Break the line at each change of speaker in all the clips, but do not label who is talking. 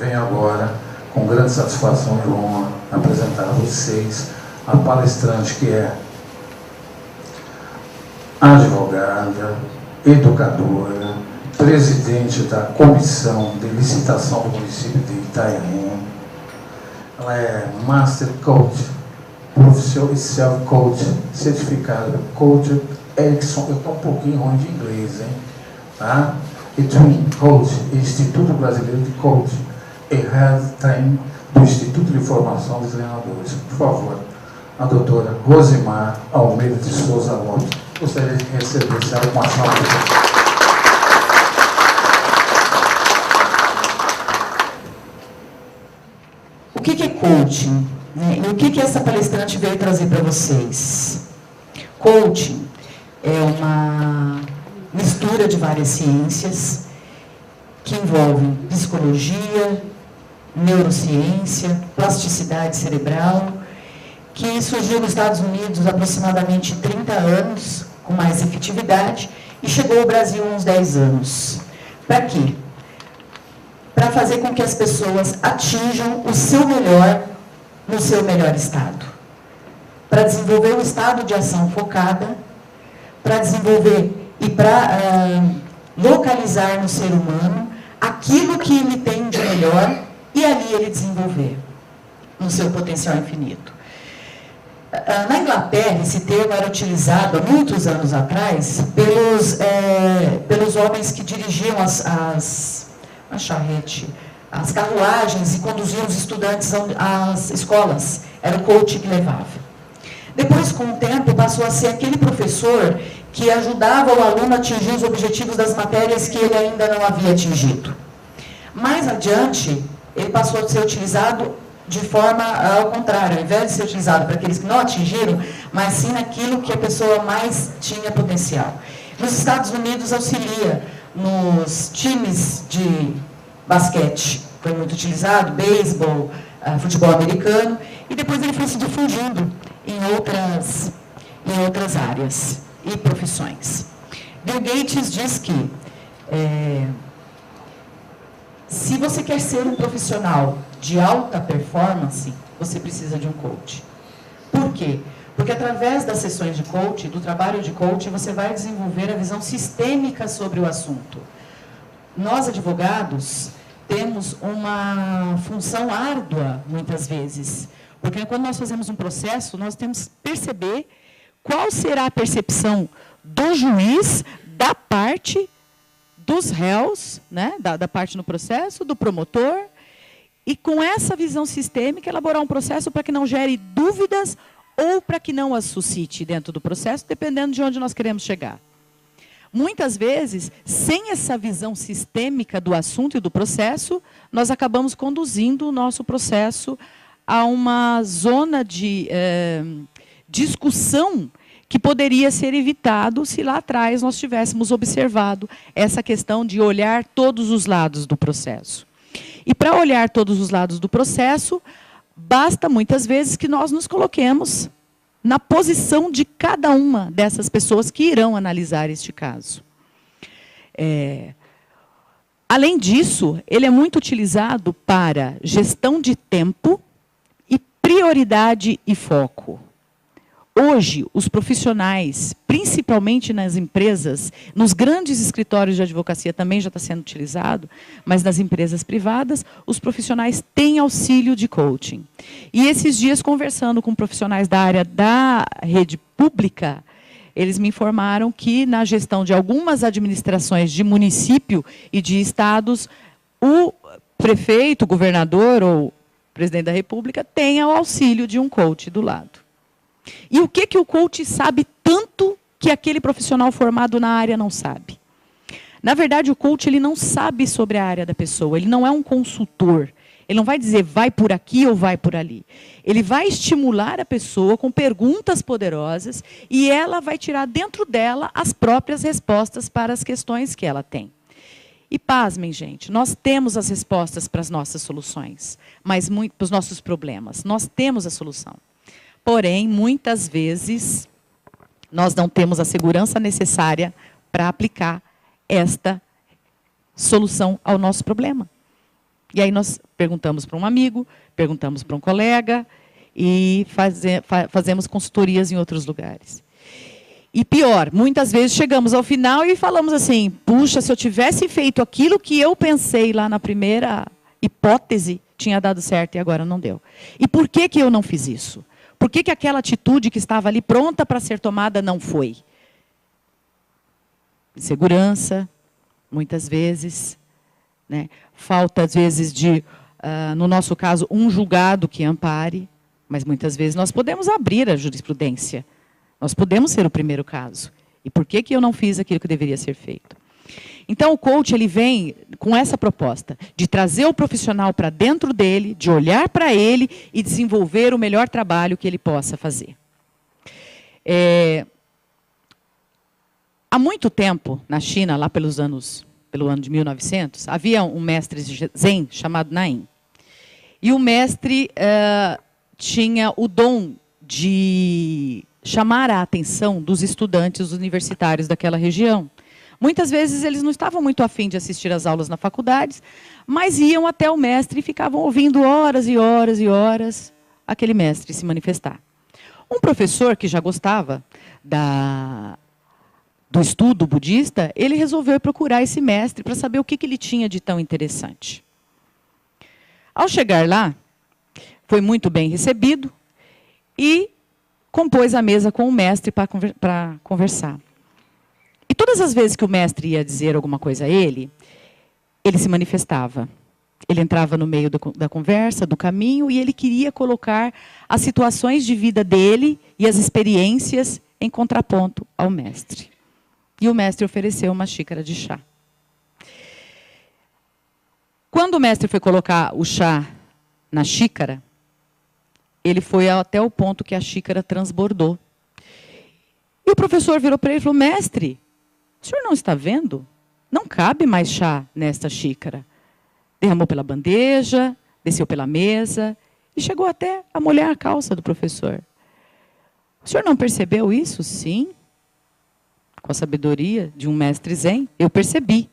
Venho agora, com grande satisfação e honra, apresentar a vocês a palestrante que é advogada, educadora, presidente da Comissão de Licitação do município de Itanhaém. Ela é Master Coach, Profissional Self Coach, certificada Coach Erickson. Eu estou um pouquinho ruim de inglês, hein? Tá? E Twin Coach, Instituto Brasileiro de Coach, e Head Time do Instituto de Formação de Treinadores. Por favor, a doutora Rosimar Almeida de Souza Lopes. Gostaria de receber essa uma salva.
O que é coaching? E o que essa palestrante veio trazer para vocês? Coaching é uma mistura de várias ciências que envolvem psicologia, neurociência, plasticidade cerebral, que surgiu nos Estados Unidos há aproximadamente 30 anos, com mais efetividade, e chegou ao Brasil há uns 10 anos. Para quê? Para fazer com que as pessoas atinjam o seu melhor no seu melhor estado. Para desenvolver um estado de ação focada, para desenvolver e para localizar no ser humano aquilo que ele tem de melhor e ali ele desenvolver no seu potencial infinito. Na Inglaterra, esse termo era utilizado há muitos anos atrás pelos homens que dirigiam as carruagens e conduziam os estudantes às escolas. Era o coach que levava. Depois, com o tempo, passou a ser aquele professor que ajudava o aluno a atingir os objetivos das matérias que ele ainda não havia atingido. Mais adiante, ele passou a ser utilizado de forma ao contrário, ao invés de ser utilizado para aqueles que não atingiram, mas sim naquilo que a pessoa mais tinha potencial. Nos Estados Unidos, auxilia nos times de basquete, foi muito utilizado, beisebol, futebol americano, e depois ele foi se difundindo em outras áreas e profissões. Bill Gates diz que se você quer ser um profissional de alta performance, você precisa de um coach. Por quê? Porque através das sessões de coach, do trabalho de coach, você vai desenvolver a visão sistêmica sobre o assunto. Nós, advogados, temos uma função árdua, muitas vezes, porque quando nós fazemos um processo, nós temos que perceber qual será a percepção do juiz, da parte dos réus, né, da parte no processo, do promotor, e com essa visão sistêmica, elaborar um processo para que não gere dúvidas ou para que não as suscite dentro do processo, dependendo de onde nós queremos chegar. Muitas vezes, sem essa visão sistêmica do assunto e do processo, nós acabamos conduzindo o nosso processo a uma zona de discussão que poderia ser evitado se lá atrás nós tivéssemos observado essa questão de olhar todos os lados do processo. E para olhar todos os lados do processo, basta muitas vezes que nós nos coloquemos na posição de cada uma dessas pessoas que irão analisar este caso. Além disso, ele é muito utilizado para gestão de tempo e prioridade e foco. Hoje, os profissionais, principalmente nas empresas, nos grandes escritórios de advocacia também já está sendo utilizado, mas nas empresas privadas, os profissionais têm auxílio de coaching. E esses dias, conversando com profissionais da área da rede pública, eles me informaram que, na gestão de algumas administrações de município e de estados, o prefeito, o governador ou presidente da República tem o auxílio de um coach do lado. E o que o coach sabe tanto que aquele profissional formado na área não sabe? Na verdade, o coach ele não sabe sobre a área da pessoa, ele não é um consultor. Ele não vai dizer vai por aqui ou vai por ali. Ele vai estimular a pessoa com perguntas poderosas e ela vai tirar dentro dela as próprias respostas para as questões que ela tem. E pasmem, gente, nós temos as respostas para as nossas soluções, mas para os nossos problemas. Nós temos a solução. Porém, muitas vezes, nós não temos a segurança necessária para aplicar esta solução ao nosso problema. E aí nós perguntamos para um amigo, perguntamos para um colega e fazemos consultorias em outros lugares. E pior, muitas vezes chegamos ao final e falamos assim, puxa, se eu tivesse feito aquilo que eu pensei lá na primeira hipótese, tinha dado certo e agora não deu. E por que eu não fiz isso? Por que aquela atitude que estava ali pronta para ser tomada não foi? Insegurança, muitas vezes, né? Falta, às vezes, de, no nosso caso, um julgado que ampare, mas muitas vezes nós podemos abrir a jurisprudência. Nós podemos ser o primeiro caso. E por que eu não fiz aquilo que deveria ser feito? Então, o coach ele vem com essa proposta de trazer o profissional para dentro dele, de olhar para ele e desenvolver o melhor trabalho que ele possa fazer. Há muito tempo, na China, lá pelo ano de 1900, havia um mestre zen chamado Nain. E o mestre tinha o dom de chamar a atenção dos estudantes universitários daquela região. Muitas vezes eles não estavam muito afim de assistir às aulas na faculdade, mas iam até o mestre e ficavam ouvindo horas e horas e horas aquele mestre se manifestar. Um professor que já gostava do estudo budista, ele resolveu procurar esse mestre para saber o que ele tinha de tão interessante. Ao chegar lá, foi muito bem recebido e compôs a mesa com o mestre para conversar. E todas as vezes que o mestre ia dizer alguma coisa a ele se manifestava. Ele entrava no meio da conversa, do caminho, e ele queria colocar as situações de vida dele e as experiências em contraponto ao mestre. E o mestre ofereceu uma xícara de chá. Quando o mestre foi colocar o chá na xícara, ele foi até o ponto que a xícara transbordou. E o professor virou para ele e falou, mestre, o senhor não está vendo? Não cabe mais chá nesta xícara. Derramou pela bandeja, desceu pela mesa e chegou até a molhar a calça do professor. O senhor não percebeu isso? Sim. Com a sabedoria de um mestre zen, eu percebi.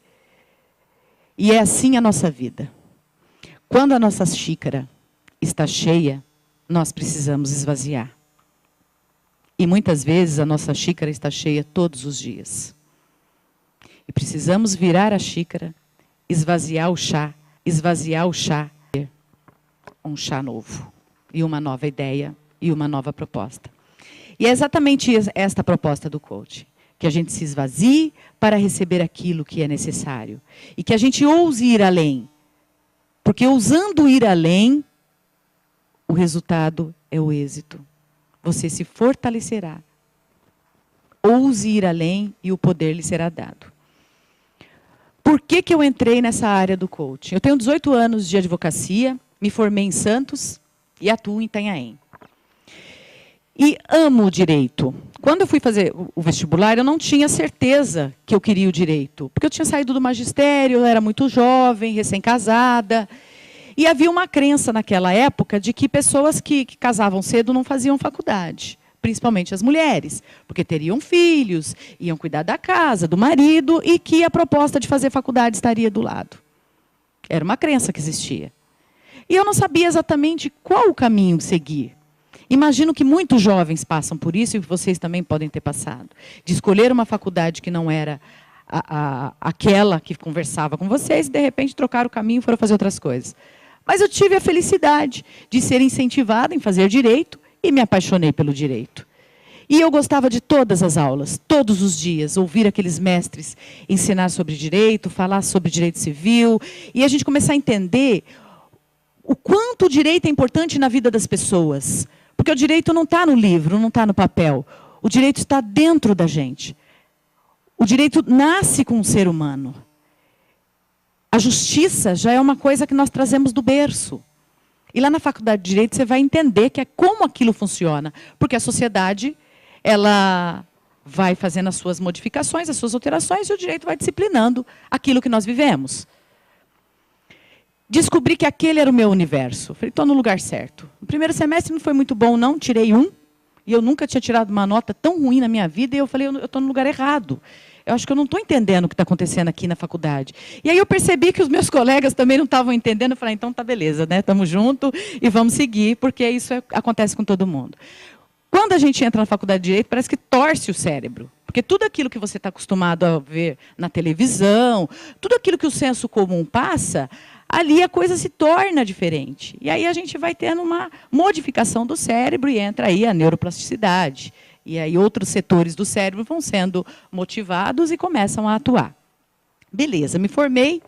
E é assim a nossa vida. Quando a nossa xícara está cheia, nós precisamos esvaziar. E muitas vezes a nossa xícara está cheia todos os dias. E precisamos virar a xícara, esvaziar o chá, um chá novo. E uma nova ideia, e uma nova proposta. E é exatamente esta a proposta do coach. Que a gente se esvazie para receber aquilo que é necessário. E que a gente ouse ir além. Porque ousando ir além, o resultado é o êxito. Você se fortalecerá. Ouse ir além e o poder lhe será dado. Por que eu entrei nessa área do coaching? Eu tenho 18 anos de advocacia, me formei em Santos e atuo em Itanhaém. E amo o direito. Quando eu fui fazer o vestibular, eu não tinha certeza que eu queria o direito. Porque eu tinha saído do magistério, eu era muito jovem, recém-casada. E havia uma crença naquela época de que pessoas que casavam cedo não faziam faculdade. Principalmente as mulheres. Porque teriam filhos, iam cuidar da casa, do marido, e que a proposta de fazer faculdade estaria do lado. Era uma crença que existia. E eu não sabia exatamente qual o caminho seguir. Imagino que muitos jovens passam por isso, e vocês também podem ter passado. De escolher uma faculdade que não era aquela que conversava com vocês, e de repente trocaram o caminho e foram fazer outras coisas. Mas eu tive a felicidade de ser incentivada em fazer direito, e me apaixonei pelo direito. E eu gostava de todas as aulas, todos os dias, ouvir aqueles mestres ensinar sobre direito, falar sobre direito civil, e a gente começar a entender o quanto o direito é importante na vida das pessoas. Porque o direito não está no livro, não está no papel. O direito está dentro da gente. O direito nasce com o ser humano. A justiça já é uma coisa que nós trazemos do berço. E lá na faculdade de Direito você vai entender que é como aquilo funciona. Porque a sociedade, ela vai fazendo as suas modificações, as suas alterações, e o direito vai disciplinando aquilo que nós vivemos. Descobri que aquele era o meu universo. Falei, estou no lugar certo. No primeiro semestre não foi muito bom, não. Tirei 1. E eu nunca tinha tirado uma nota tão ruim na minha vida. E eu falei, eu estou no lugar errado. eu acho que eu não estou entendendo o que está acontecendo aqui na faculdade. E aí eu percebi que os meus colegas também não estavam entendendo. Eu falei, então tá beleza, né? Estamos juntos e vamos seguir, porque isso acontece com todo mundo. Quando a gente entra na faculdade de Direito, parece que torce o cérebro. Porque tudo aquilo que você está acostumado a ver na televisão, tudo aquilo que o senso comum passa, ali a coisa se torna diferente. E aí a gente vai tendo uma modificação do cérebro e entra aí a neuroplasticidade. E aí outros setores do cérebro vão sendo motivados e começam a atuar. Beleza, me formei,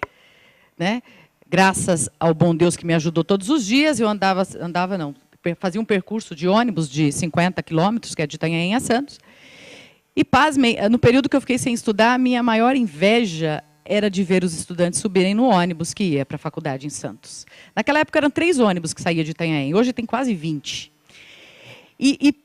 né? Graças ao bom Deus que me ajudou todos os dias, eu fazia um percurso de ônibus de 50 quilômetros, que é de Itanhaém a Santos. E, pasmem, no período que eu fiquei sem estudar, a minha maior inveja era de ver os estudantes subirem no ônibus que ia para a faculdade em Santos. Naquela época eram 3 ônibus que saíam de Itanhaém, hoje tem quase 20. E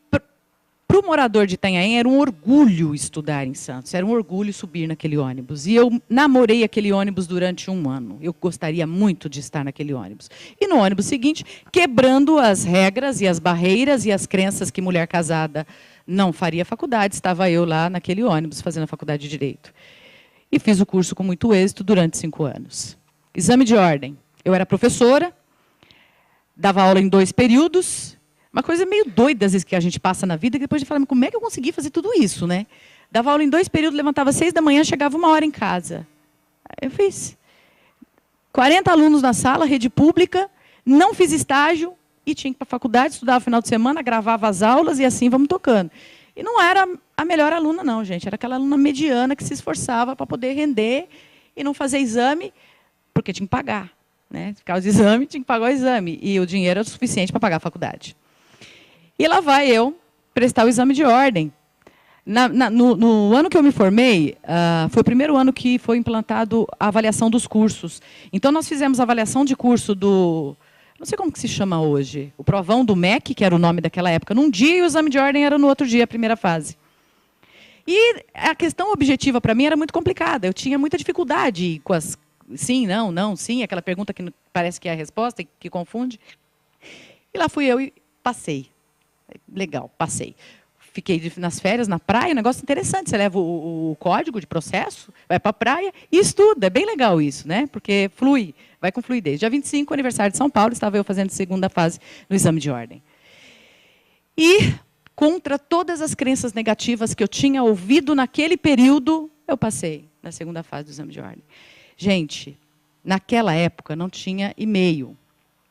para o morador de Itanhaém era um orgulho estudar em Santos, era um orgulho subir naquele ônibus. E eu namorei aquele ônibus durante 1 ano. Eu gostaria muito de estar naquele ônibus. E no ônibus seguinte, quebrando as regras e as barreiras e as crenças que mulher casada não faria faculdade, estava eu lá naquele ônibus fazendo a faculdade de Direito. E fiz o curso com muito êxito durante 5 anos. Exame de ordem. Eu era professora, dava aula em 2 períodos. Uma coisa meio doida, às vezes, que a gente passa na vida, que depois de falar, como é que eu consegui fazer tudo isso, né? Dava aula em 2 períodos, levantava às 6 da manhã, chegava 1 hora em casa. Eu fiz 40 alunos na sala, rede pública, não fiz estágio e tinha que ir para a faculdade, estudava no final de semana, gravava as aulas e assim vamos tocando. E não era a melhor aluna, não, gente. Era aquela aluna mediana que se esforçava para poder render e não fazer exame, porque tinha que pagar. Né? Ficava de exame, tinha que pagar o exame. E o dinheiro era o suficiente para pagar a faculdade. E lá vai eu prestar o exame de ordem. No ano que eu me formei, foi o primeiro ano que foi implantado a avaliação dos cursos. Então, nós fizemos a avaliação de curso do... Não sei como que se chama hoje. O provão do MEC, que era o nome daquela época, num dia e o exame de ordem era no outro dia, a primeira fase. E a questão objetiva, para mim, era muito complicada. Eu tinha muita dificuldade com as sim, não, não, sim, aquela pergunta que parece que é a resposta e que confunde. E lá fui eu e passei. Legal, passei. Fiquei nas férias, na praia, um negócio interessante. Você leva o código de processo, vai para a praia e estuda. É bem legal isso, né? Porque flui, vai com fluidez. Dia 25, aniversário de São Paulo, estava eu fazendo a segunda fase no exame de ordem. E, contra todas as crenças negativas que eu tinha ouvido naquele período, eu passei na segunda fase do exame de ordem. Gente, naquela época não tinha e-mail.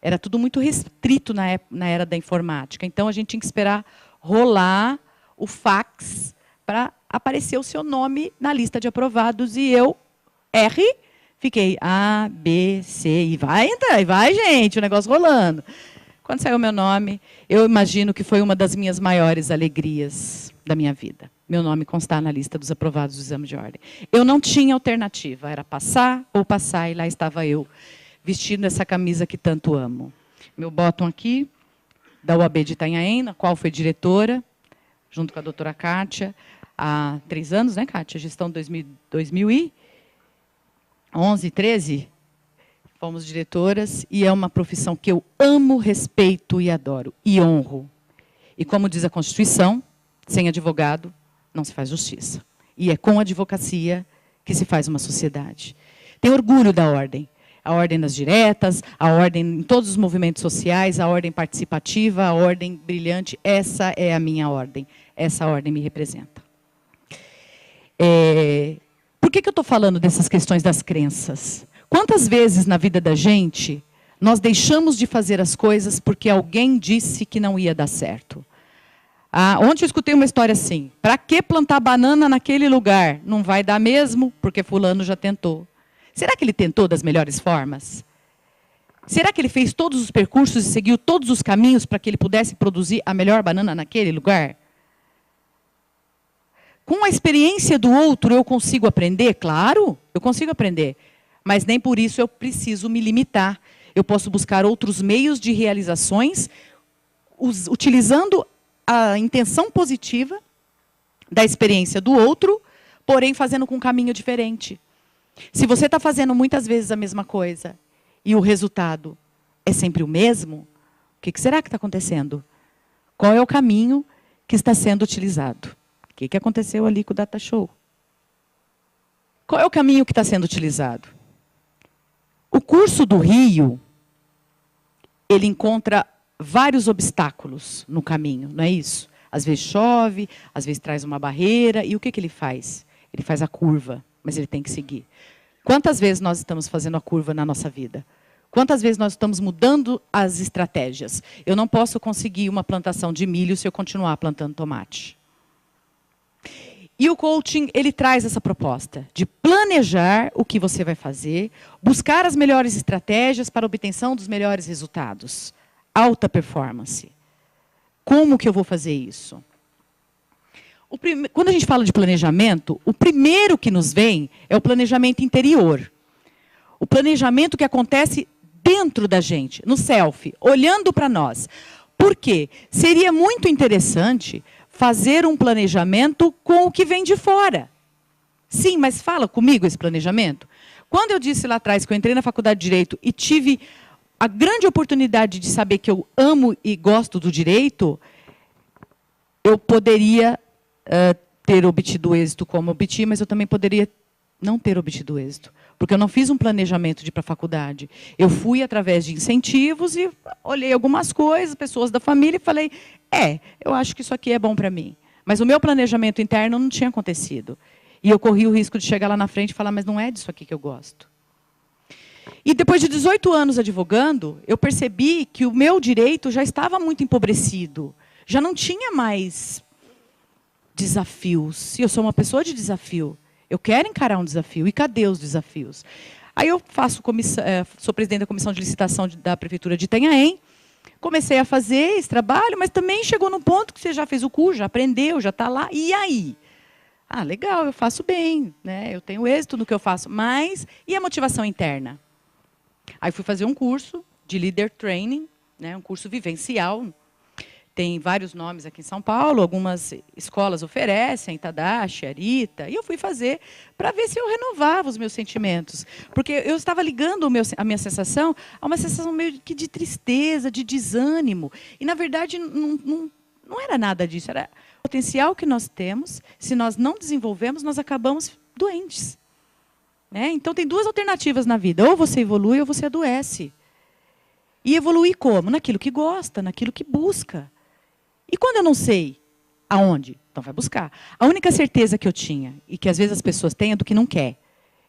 Era tudo muito restrito na era da informática. Então, a gente tinha que esperar rolar o fax para aparecer o seu nome na lista de aprovados. E eu, R, fiquei A, B, C, e vai entrar, e vai, gente, o negócio rolando. Quando saiu o meu nome, eu imagino que foi uma das minhas maiores alegrias da minha vida. Meu nome constar na lista dos aprovados do exame de ordem. Eu não tinha alternativa, era passar ou passar, e lá estava eu, vestindo essa camisa que tanto amo. Meu bottom aqui, da UAB de Itanhaém, na qual fui diretora, junto com a doutora Kátia, há 3 anos, né, Kátia? Gestão 2011, 13, fomos diretoras, e é uma profissão que eu amo, respeito e adoro, e honro. E como diz a Constituição, sem advogado não se faz justiça. E é com a advocacia que se faz uma sociedade. Tenho orgulho da ordem. A ordem das diretas, a ordem em todos os movimentos sociais, a ordem participativa, a ordem brilhante. Essa é a minha ordem. Essa ordem me representa. Por que eu estou falando dessas questões das crenças? Quantas vezes na vida da gente nós deixamos de fazer as coisas porque alguém disse que não ia dar certo? Ontem eu escutei uma história assim. Para que plantar banana naquele lugar? Não vai dar mesmo, porque fulano já tentou. Será que ele tentou das melhores formas? Será que ele fez todos os percursos e seguiu todos os caminhos para que ele pudesse produzir a melhor banana naquele lugar? Com a experiência do outro, eu consigo aprender? Claro, eu consigo aprender. Mas nem por isso eu preciso me limitar. Eu posso buscar outros meios de realizações, utilizando a intenção positiva da experiência do outro, porém fazendo com um caminho diferente. Se você está fazendo muitas vezes a mesma coisa e o resultado é sempre o mesmo, o que será que está acontecendo? Qual é o caminho que está sendo utilizado? O que aconteceu ali com o Data Show? Qual é o caminho que está sendo utilizado? O curso do rio, ele encontra vários obstáculos no caminho, não é isso? Às vezes chove, às vezes traz uma barreira, e o que ele faz? Ele faz a curva, mas ele tem que seguir. Quantas vezes nós estamos fazendo a curva na nossa vida? Quantas vezes nós estamos mudando as estratégias? Eu não posso conseguir uma plantação de milho se eu continuar plantando tomate. E o coaching, ele traz essa proposta de planejar o que você vai fazer, buscar as melhores estratégias para a obtenção dos melhores resultados. Alta performance. Como que eu vou fazer isso? Quando a gente fala de planejamento, o primeiro que nos vem é o planejamento interior. O planejamento que acontece dentro da gente, no self, olhando para nós. Por quê? Seria muito interessante fazer um planejamento com o que vem de fora. Sim, mas fala comigo esse planejamento. Quando eu disse lá atrás que eu entrei na faculdade de Direito e tive a grande oportunidade de saber que eu amo e gosto do direito, eu poderia ter obtido êxito como obti, mas eu também poderia não ter obtido êxito. Porque eu não fiz um planejamento de ir para a faculdade. Eu fui através de incentivos e olhei algumas coisas, pessoas da família, e falei, eu acho que isso aqui é bom para mim. Mas o meu planejamento interno não tinha acontecido. E eu corri o risco de chegar lá na frente e falar, mas não é disso aqui que eu gosto. E depois de 18 anos advogando, eu percebi que o meu direito já estava muito empobrecido. Já não tinha mais desafios. E eu sou uma pessoa de desafio. Eu quero encarar um desafio. E cadê os desafios? Aí eu sou presidente da comissão de licitação da Prefeitura de Itanhaém. Comecei a fazer esse trabalho, mas também chegou num ponto que você já fez o curso, já aprendeu, já está lá. E aí? Ah, legal, eu faço bem, né? Eu tenho êxito no que eu faço. Mas e a motivação interna? Aí fui fazer um curso de Leader Training, né? Um curso vivencial. Tem vários nomes aqui em São Paulo, algumas escolas oferecem, Tadashi, Arita, e eu fui fazer para ver se eu renovava os meus sentimentos. Porque eu estava ligando a minha sensação a uma sensação meio que de tristeza, de desânimo. E, na verdade, não era nada disso. Era o potencial que nós temos. Se nós não desenvolvemos, nós acabamos doentes. Né? Então, tem duas alternativas na vida. Ou você evolui ou você adoece. E evoluir como? Naquilo que gosta, naquilo que busca. E quando eu não sei aonde? Então vai buscar. A única certeza que eu tinha, e que às vezes as pessoas têm, é do que não quer.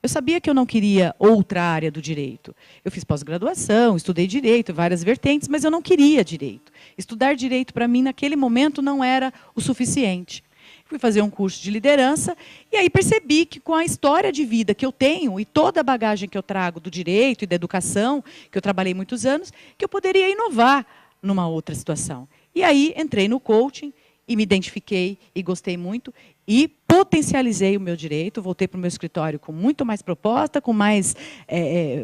Eu sabia que eu não queria outra área do direito. Eu fiz pós-graduação, estudei direito, várias vertentes, mas eu não queria direito. Estudar direito, para mim, naquele momento, não era o suficiente. Fui fazer um curso de liderança, e aí percebi que com a história de vida que eu tenho, e toda a bagagem que eu trago do direito e da educação, que eu trabalhei muitos anos, que eu poderia inovar numa outra situação. E aí entrei no coaching e me identifiquei e gostei muito e potencializei o meu direito, voltei para o meu escritório com muito mais proposta, com mais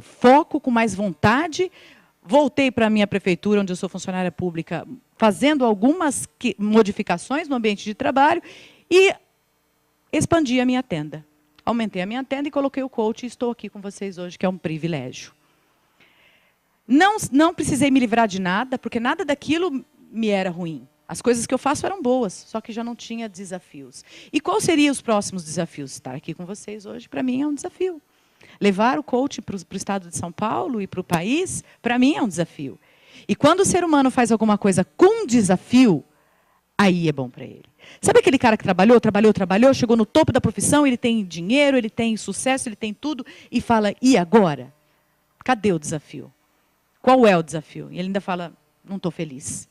foco, com mais vontade. Voltei para a minha prefeitura, onde eu sou funcionária pública, fazendo algumas modificações no ambiente de trabalho e expandi a minha tenda. Aumentei a minha tenda e coloquei o coaching e estou aqui com vocês hoje, que é um privilégio. Não precisei me livrar de nada, porque nada daquilo me era ruim. As coisas que eu faço eram boas, só que já não tinha desafios. E quais seriam os próximos desafios? Estar aqui com vocês hoje, para mim, é um desafio. Levar o coaching para o estado de São Paulo e para o país, para mim, é um desafio. E quando o ser humano faz alguma coisa com desafio, aí é bom para ele. Sabe aquele cara que trabalhou, chegou no topo da profissão, ele tem dinheiro, ele tem sucesso, ele tem tudo, e fala, e agora? Cadê o desafio? Qual é o desafio? E ele ainda fala, não estou feliz.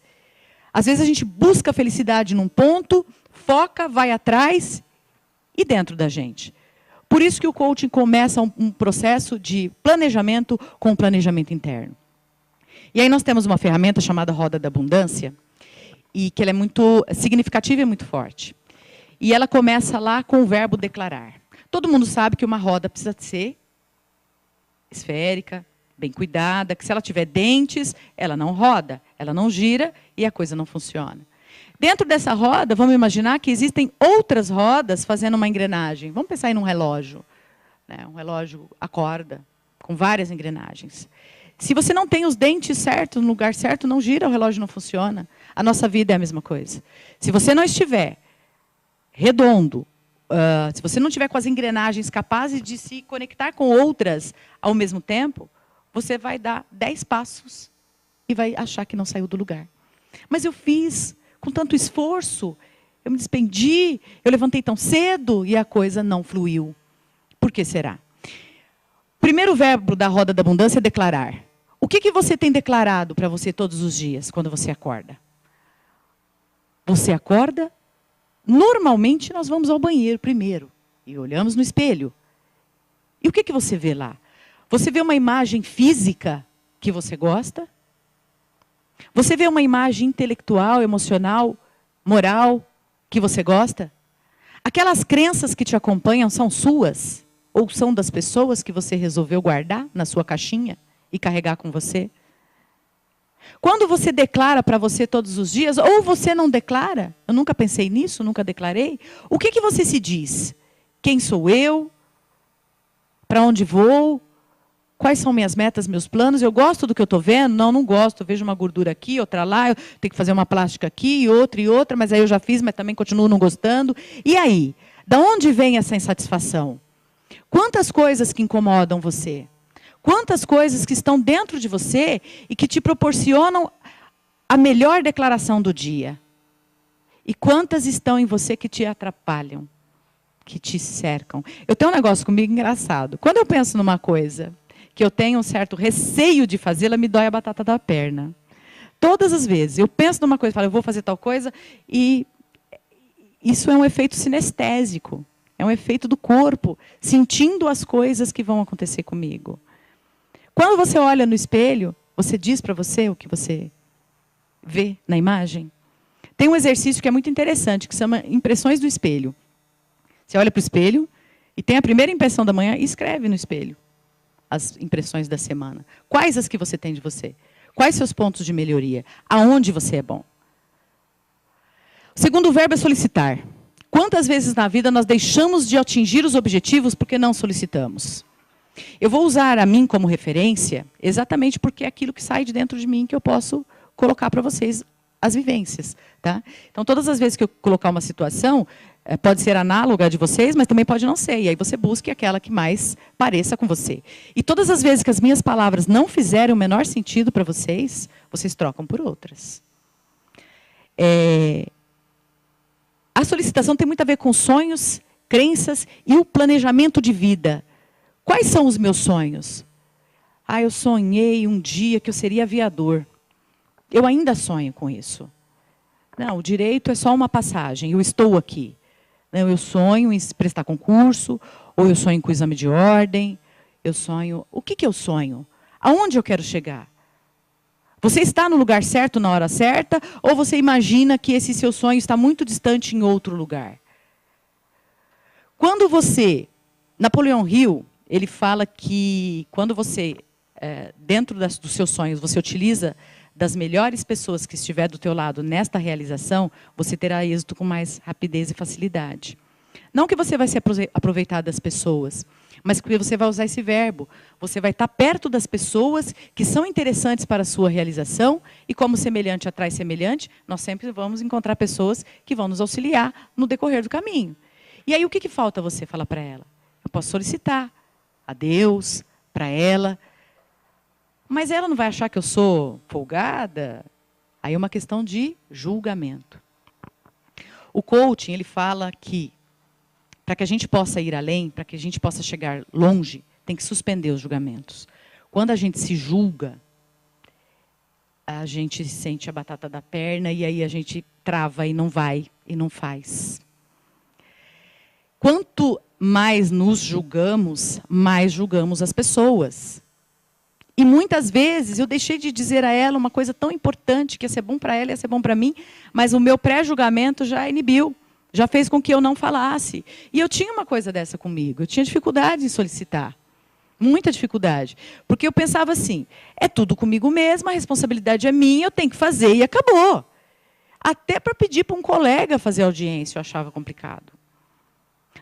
Às vezes a gente busca a felicidade num ponto, foca, vai atrás e dentro da gente. Por isso que o coaching começa um processo de planejamento com planejamento interno. E aí nós temos uma ferramenta chamada Roda da Abundância, e que ela é muito significativa e muito forte. E ela começa lá com o verbo declarar. Todo mundo sabe que uma roda precisa ser esférica, bem cuidada, que se ela tiver dentes, ela não roda, ela não gira e a coisa não funciona. Dentro dessa roda, vamos imaginar que existem outras rodas fazendo uma engrenagem. Vamos pensar em um relógio. Né? Um relógio a corda, com várias engrenagens. Se você não tem os dentes certos, no lugar certo, não gira, o relógio não funciona. A nossa vida é a mesma coisa. Se você não estiver redondo, se você não tiver com as engrenagens capazes de se conectar com outras ao mesmo tempo, você vai dar 10 passos e vai achar que não saiu do lugar. Mas eu fiz com tanto esforço, eu me despendi, eu levantei tão cedo e a coisa não fluiu. Por que será? Primeiro verbo da roda da abundância é declarar. O que você tem declarado para você todos os dias, quando você acorda? Você acorda? Normalmente, nós vamos ao banheiro primeiro e olhamos no espelho. E o que você vê lá? Você vê uma imagem física que você gosta? Você vê uma imagem intelectual, emocional, moral que você gosta? Aquelas crenças que te acompanham são suas? Ou são das pessoas que você resolveu guardar na sua caixinha e carregar com você? Quando você declara para você todos os dias, ou você não declara, eu nunca pensei nisso, nunca declarei, o que você se diz? Quem sou eu? Para onde vou? Quais são minhas metas, meus planos? Eu gosto do que eu estou vendo? Não, não gosto. Eu vejo uma gordura aqui, outra lá, eu tenho que fazer uma plástica aqui, e outra, mas aí eu já fiz, mas também continuo não gostando. E aí? Da onde vem essa insatisfação? Quantas coisas que incomodam você? Quantas coisas que estão dentro de você e que te proporcionam a melhor declaração do dia? E quantas estão em você que te atrapalham, que te cercam? Eu tenho um negócio comigo engraçado. Quando eu penso numa coisa que eu tenho um certo receio de fazê-la, me dói a batata da perna. Todas as vezes. Eu penso numa coisa, falo, eu vou fazer tal coisa, e isso é um efeito sinestésico. É um efeito do corpo, sentindo as coisas que vão acontecer comigo. Quando você olha no espelho, você diz para você o que você vê na imagem? Tem um exercício que é muito interessante, que se chama impressões do espelho. Você olha para o espelho e tem a primeira impressão da manhã e escreve no espelho as impressões da semana. Quais as que você tem de você? Quais seus pontos de melhoria? Aonde você é bom? O segundo verbo é solicitar. Quantas vezes na vida nós deixamos de atingir os objetivos porque não solicitamos? Eu vou usar a mim como referência exatamente porque é aquilo que sai de dentro de mim que eu posso colocar para vocês as vivências. Tá? Então, todas as vezes que eu colocar uma situação, pode ser análoga a de vocês, mas também pode não ser. E aí você busque aquela que mais pareça com você. E todas as vezes que as minhas palavras não fizerem o menor sentido para vocês, vocês trocam por outras. A solicitação tem muito a ver com sonhos, crenças e o planejamento de vida. Quais são os meus sonhos? Eu sonhei um dia que eu seria aviador. Eu ainda sonho com isso. Não, o direito é só uma passagem, eu estou aqui. Não, eu sonho em prestar concurso, ou eu sonho com exame de ordem, eu sonho... O que eu sonho? Aonde eu quero chegar? Você está no lugar certo na hora certa, ou você imagina que esse seu sonho está muito distante em outro lugar? Quando você... Napoleão Hill, ele fala que quando você, dentro dos seus sonhos, você utiliza das melhores pessoas que estiver do teu lado nesta realização, você terá êxito com mais rapidez e facilidade. Não que você vai se aproveitar das pessoas, mas que você vai usar esse verbo. Você vai estar perto das pessoas que são interessantes para a sua realização, e como semelhante atrai semelhante, nós sempre vamos encontrar pessoas que vão nos auxiliar no decorrer do caminho. E aí o que falta você falar para ela? Eu posso solicitar a Deus, para ela, mas ela não vai achar que eu sou folgada? Aí é uma questão de julgamento. O coaching, ele fala que para que a gente possa ir além, para que a gente possa chegar longe, tem que suspender os julgamentos. Quando a gente se julga, a gente sente a batata da perna e aí a gente trava e não vai e não faz. Quanto mais nos julgamos, mais julgamos as pessoas. E muitas vezes eu deixei de dizer a ela uma coisa tão importante, que ia ser bom para ela, ia ser bom para mim, mas o meu pré-julgamento já inibiu, já fez com que eu não falasse. E eu tinha uma coisa dessa comigo, eu tinha dificuldade em solicitar, muita dificuldade. Porque eu pensava assim, é tudo comigo mesma, a responsabilidade é minha, eu tenho que fazer e acabou. Até para pedir para um colega fazer audiência eu achava complicado.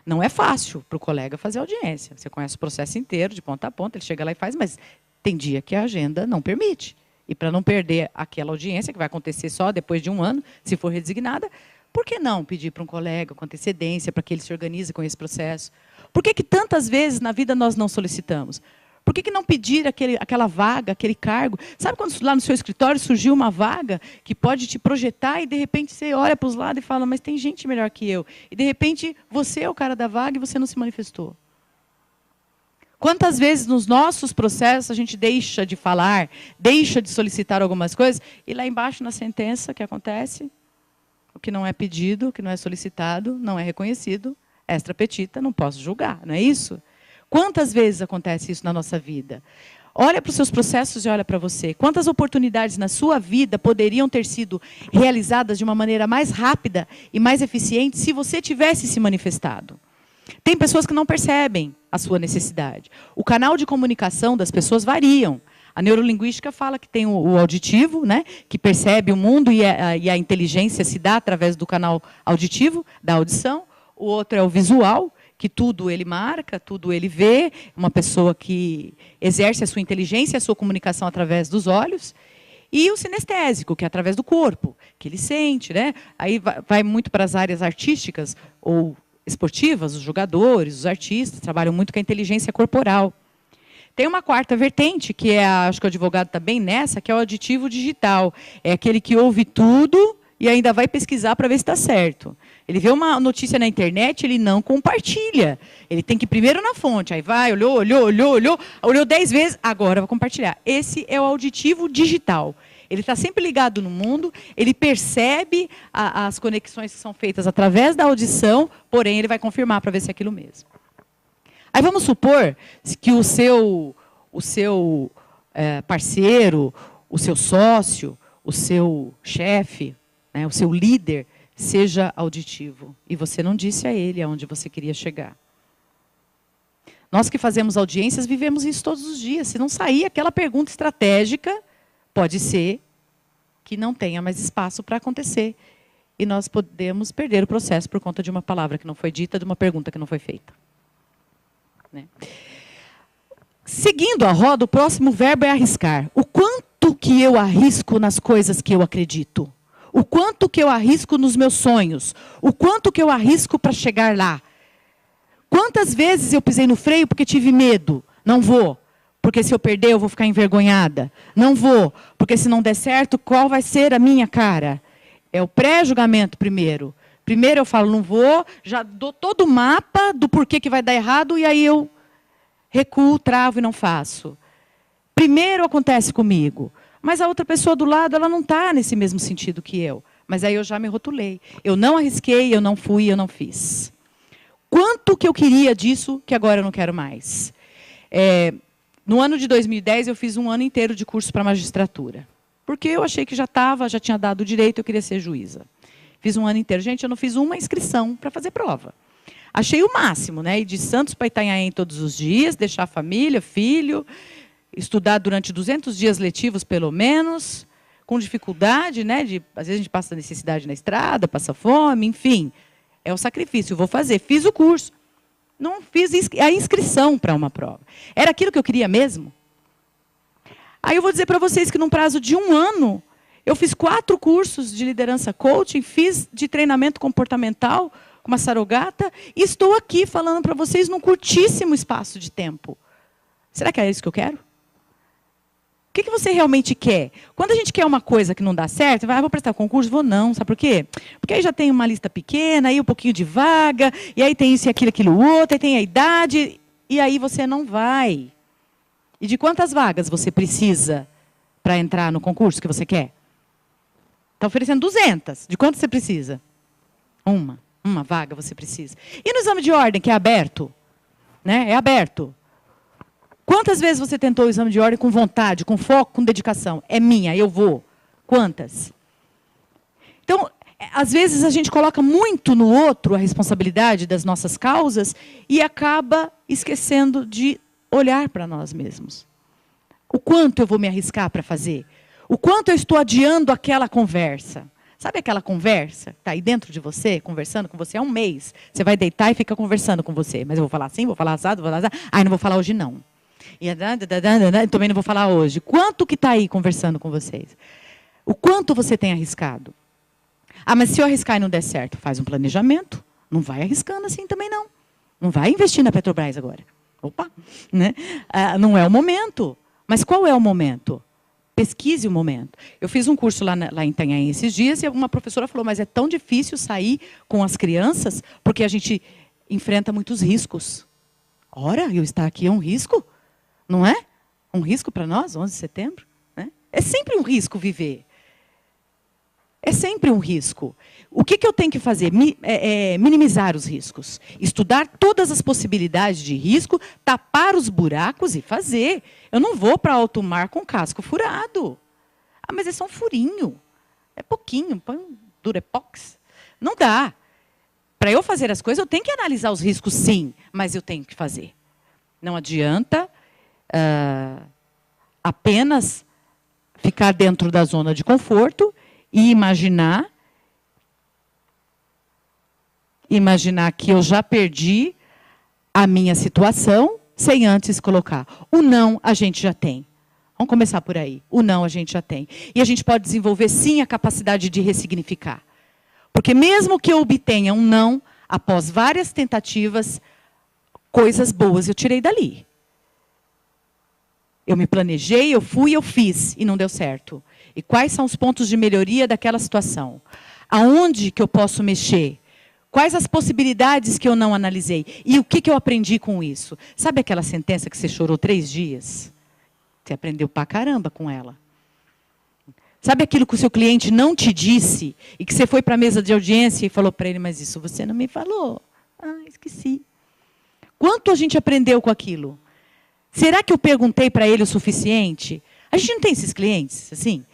Não é fácil para o colega fazer audiência. Você conhece o processo inteiro, de ponta a ponta, ele chega lá e faz, mas tem dia que a agenda não permite. E para não perder aquela audiência, que vai acontecer só depois de um ano, se for redesignada, Por que não pedir para um colega com antecedência, para que ele se organize com esse processo? Por que tantas vezes na vida nós não solicitamos? Por que não pedir aquela vaga, aquele cargo? Sabe quando lá no seu escritório surgiu uma vaga que pode te projetar e, de repente, você olha para os lados e fala, mas tem gente melhor que eu. E, de repente, você é o cara da vaga e você não se manifestou. Quantas vezes nos nossos processos a gente deixa de falar, deixa de solicitar algumas coisas, e lá embaixo na sentença, o que acontece? O que não é pedido, o que não é solicitado, não é reconhecido, extra petita, não posso julgar, não é isso? Quantas vezes acontece isso na nossa vida? Olha para os seus processos e olha para você. Quantas oportunidades na sua vida poderiam ter sido realizadas de uma maneira mais rápida e mais eficiente se você tivesse se manifestado? Tem pessoas que não percebem a sua necessidade. O canal de comunicação das pessoas variam. A neurolinguística fala que tem o auditivo, né, que percebe o mundo e a inteligência se dá através do canal auditivo, da audição. O outro é o visual, que tudo ele marca, tudo ele vê. Uma pessoa que exerce a sua inteligência, a sua comunicação através dos olhos. E o sinestésico, que é através do corpo, que ele sente, né? Aí vai muito para as áreas artísticas ou esportivas, os jogadores, os artistas, trabalham muito com a inteligência corporal. Tem uma quarta vertente, que acho que o advogado está bem nessa, que é o auditivo digital. É aquele que ouve tudo e ainda vai pesquisar para ver se está certo. Ele vê uma notícia na internet, ele não compartilha. Ele tem que ir primeiro na fonte, aí vai, olhou 10 vezes, agora vai compartilhar. Esse é o auditivo digital. Ele está sempre ligado no mundo, ele percebe as conexões que são feitas através da audição, porém ele vai confirmar para ver se é aquilo mesmo. Aí vamos supor que o seu parceiro, o seu sócio, o seu chefe, né, o seu líder, seja auditivo. E você não disse a ele aonde você queria chegar. Nós que fazemos audiências vivemos isso todos os dias. Se não sair aquela pergunta estratégica, pode ser que não tenha mais espaço para acontecer. E nós podemos perder o processo por conta de uma palavra que não foi dita, de uma pergunta que não foi feita. Né? Seguindo a roda, o próximo verbo é arriscar. O quanto que eu arrisco nas coisas que eu acredito? O quanto que eu arrisco nos meus sonhos? O quanto que eu arrisco para chegar lá? Quantas vezes eu pisei no freio porque tive medo? Não vou. Porque se eu perder, eu vou ficar envergonhada. Não vou, porque se não der certo, qual vai ser a minha cara? É o pré-julgamento primeiro. Primeiro eu falo, não vou, já dou todo o mapa do porquê que vai dar errado, e aí eu recuo, travo e não faço. Primeiro acontece comigo. Mas a outra pessoa do lado, ela não está nesse mesmo sentido que eu. Mas aí eu já me rotulei. Eu não arrisquei, eu não fui, eu não fiz. Quanto que eu queria disso que agora eu não quero mais? No ano de 2010, eu fiz um ano inteiro de curso para magistratura. Porque eu achei que já tinha dado o direito, eu queria ser juíza. Fiz um ano inteiro. Gente, eu não fiz uma inscrição para fazer prova. Achei o máximo, né? Ir de Santos para Itanhaém todos os dias, deixar a família, filho, estudar durante 200 dias letivos, pelo menos, com dificuldade, né? Às vezes a gente passa necessidade na estrada, passa fome, enfim. É o sacrifício, vou fazer. Fiz o curso. Não fiz a inscrição para uma prova. Era aquilo que eu queria mesmo? Aí eu vou dizer para vocês que num prazo de 1 ano, eu fiz 4 cursos de liderança coaching, fiz de treinamento comportamental com uma sarogata, e estou aqui falando para vocês num curtíssimo espaço de tempo. Será que é isso que eu quero? O que você realmente quer? Quando a gente quer uma coisa que não dá certo, vai, vou prestar concurso? Vou não, sabe por quê? Porque aí já tem uma lista pequena, aí um pouquinho de vaga, e aí tem isso e aquilo outro, aí tem a idade, e aí você não vai. E de quantas vagas você precisa para entrar no concurso que você quer? Está oferecendo 200. De quanto você precisa? Uma vaga você precisa. E no exame de ordem, que é aberto? Né? É aberto. Quantas vezes você tentou o exame de ordem com vontade, com foco, com dedicação? É minha, eu vou. Quantas? Então, às vezes a gente coloca muito no outro a responsabilidade das nossas causas e acaba esquecendo de olhar para nós mesmos. O quanto eu vou me arriscar para fazer? O quanto eu estou adiando aquela conversa? Sabe aquela conversa que está aí dentro de você, conversando com você há 1 mês? Você vai deitar e fica conversando com você. Mas eu vou falar assim, vou falar assado, vou falar assado. Ai, não vou falar hoje não. E também não vou falar hoje. Quanto que está aí conversando com vocês? O quanto você tem arriscado? Ah, mas se eu arriscar e não der certo, faz um planejamento. Não vai arriscando assim também, não. Não vai investir na Petrobras agora. Opa! Né? Não é o momento. Mas qual é o momento? Pesquise o momento. Eu fiz um curso lá em Itanhaém esses dias e uma professora falou, mas é tão difícil sair com as crianças porque a gente enfrenta muitos riscos. Ora, eu estar aqui é um risco? Não é? Um risco para nós, 11 de setembro? Né? É sempre um risco viver. É sempre um risco. O que eu tenho que fazer? Minimizar os riscos. Estudar todas as possibilidades de risco, tapar os buracos e fazer. Eu não vou para alto mar com casco furado. Ah, mas é só um furinho. É pouquinho, põe um Durepox. Não dá. Para eu fazer as coisas, eu tenho que analisar os riscos, sim, mas eu tenho que fazer. Não adianta apenas ficar dentro da zona de conforto e imaginar que eu já perdi a minha situação sem antes colocar. O não a gente já tem. Vamos começar por aí. O não a gente já tem. E a gente pode desenvolver, sim, a capacidade de ressignificar. Porque mesmo que eu obtenha um não, após várias tentativas, coisas boas eu tirei dali. Eu me planejei, eu fui, eu fiz, e não deu certo. E quais são os pontos de melhoria daquela situação? Aonde que eu posso mexer? Quais as possibilidades que eu não analisei? E o que eu aprendi com isso? Sabe aquela sentença que você chorou 3 dias? Você aprendeu pra caramba com ela. Sabe aquilo que o seu cliente não te disse e que você foi para a mesa de audiência e falou para ele, mas isso você não me falou. Ah, esqueci. Quanto a gente aprendeu com aquilo? Será que eu perguntei para ele o suficiente? A gente não tem esses clientes, assim?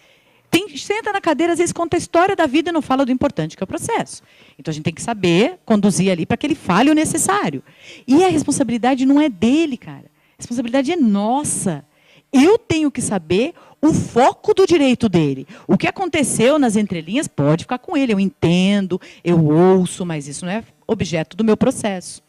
Senta na cadeira, às vezes conta a história da vida e não fala do importante, que é o processo. Então, a gente tem que saber conduzir ali para que ele fale o necessário. E a responsabilidade não é dele, cara. A responsabilidade é nossa. Eu tenho que saber o foco do direito dele. O que aconteceu nas entrelinhas pode ficar com ele. Eu entendo, eu ouço, mas isso não é objeto do meu processo.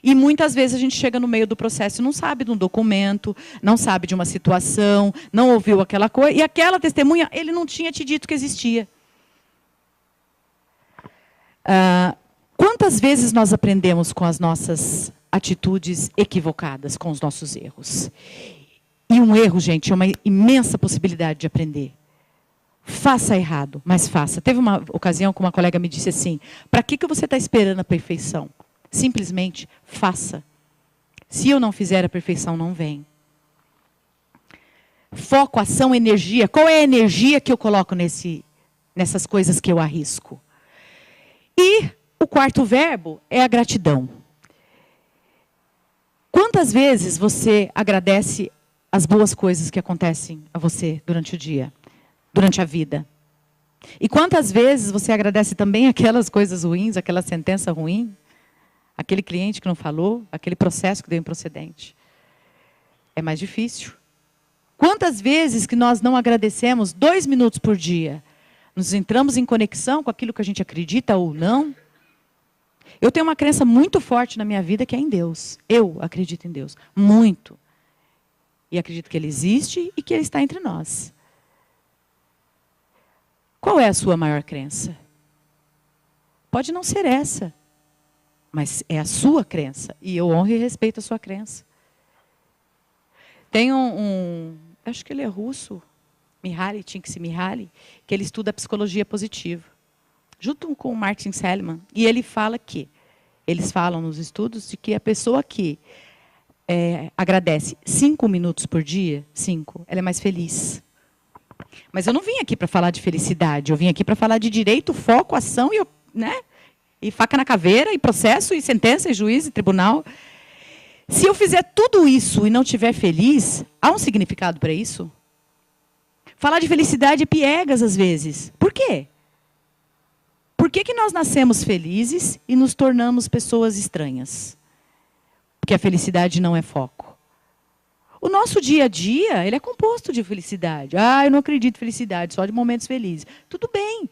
E muitas vezes a gente chega no meio do processo e não sabe de um documento, não sabe de uma situação, não ouviu aquela coisa, e aquela testemunha, ele não tinha te dito que existia. Quantas vezes nós aprendemos com as nossas atitudes equivocadas, com os nossos erros? E um erro, gente, é uma imensa possibilidade de aprender. Faça errado, mas faça. Teve uma ocasião que uma colega me disse assim, para que você está esperando a perfeição? Simplesmente faça. Se eu não fizer, a perfeição não vem. Foco, ação, energia. Qual é a energia que eu coloco nessas coisas que eu arrisco? E o quarto verbo é a gratidão. Quantas vezes você agradece as boas coisas que acontecem a você durante o dia, durante a vida? E quantas vezes você agradece também aquelas coisas ruins, aquela sentença ruim? Aquele cliente que não falou, aquele processo que deu improcedente. É mais difícil. Quantas vezes que nós não agradecemos 2 minutos por dia? Nos entramos em conexão com aquilo que a gente acredita ou não? Eu tenho uma crença muito forte na minha vida que é em Deus. Eu acredito em Deus. Muito. E acredito que Ele existe e que Ele está entre nós. Qual é a sua maior crença? Pode não ser essa. Mas é a sua crença. E eu honro e respeito a sua crença. Tem acho que ele é russo, Mihaly Csikszentmihalyi, que ele estuda a psicologia positiva. Junto com o Martin Seligman. E ele fala que, eles falam nos estudos, de que a pessoa que agradece 5 minutos por dia, 5, ela é mais feliz. Mas eu não vim aqui para falar de felicidade. Eu vim aqui para falar de direito, foco, ação e faca na caveira, e processo, e sentença, e juiz, e tribunal. Se eu fizer tudo isso e não estiver feliz, há um significado para isso? Falar de felicidade é piegas, às vezes. Por quê? Por que nós nascemos felizes e nos tornamos pessoas estranhas? Porque a felicidade não é foco. O nosso dia a dia, ele é composto de felicidade. Ah, eu não acredito em felicidade, só de momentos felizes. Tudo bem.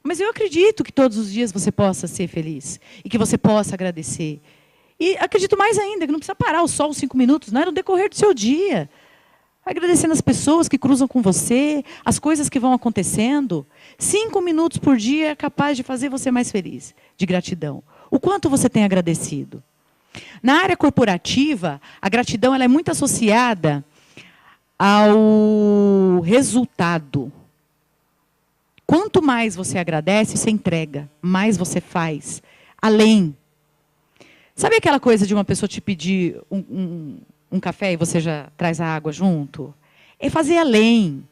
Mas eu acredito que todos os dias você possa ser feliz. E que você possa agradecer. E acredito mais ainda, que não precisa parar o sol 5 minutos. Não é no decorrer do seu dia. Agradecendo as pessoas que cruzam com você, as coisas que vão acontecendo. 5 minutos por dia é capaz de fazer você mais feliz, de gratidão. O quanto você tem agradecido? Na área corporativa, a gratidão ela é muito associada ao resultado. Quanto mais você agradece, você entrega, mais você faz. Além. Sabe aquela coisa de uma pessoa te pedir um café e você já traz a água junto? É fazer além.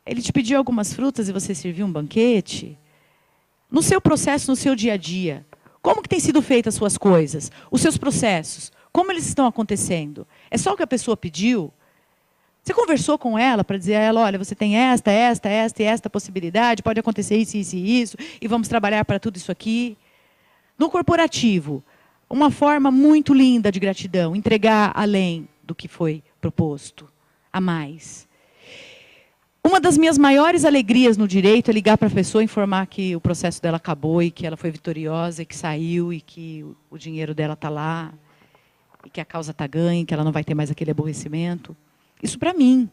Ele te pediu algumas frutas e você serviu um banquete. No seu processo, no seu dia a dia, como que tem sido feitas as suas coisas? Os seus processos, como eles estão acontecendo? É só o que a pessoa pediu? Você conversou com ela para dizer a ela, olha, você tem esta e esta possibilidade, pode acontecer isso, isso e isso, e vamos trabalhar para tudo isso aqui. No corporativo, uma forma muito linda de gratidão, entregar além do que foi proposto, a mais. Uma das minhas maiores alegrias no direito é ligar para a pessoa e informar que o processo dela acabou e que ela foi vitoriosa, e que saiu, e que o dinheiro dela está lá, e que a causa está ganha, que ela não vai ter mais aquele aborrecimento. Isso para mim.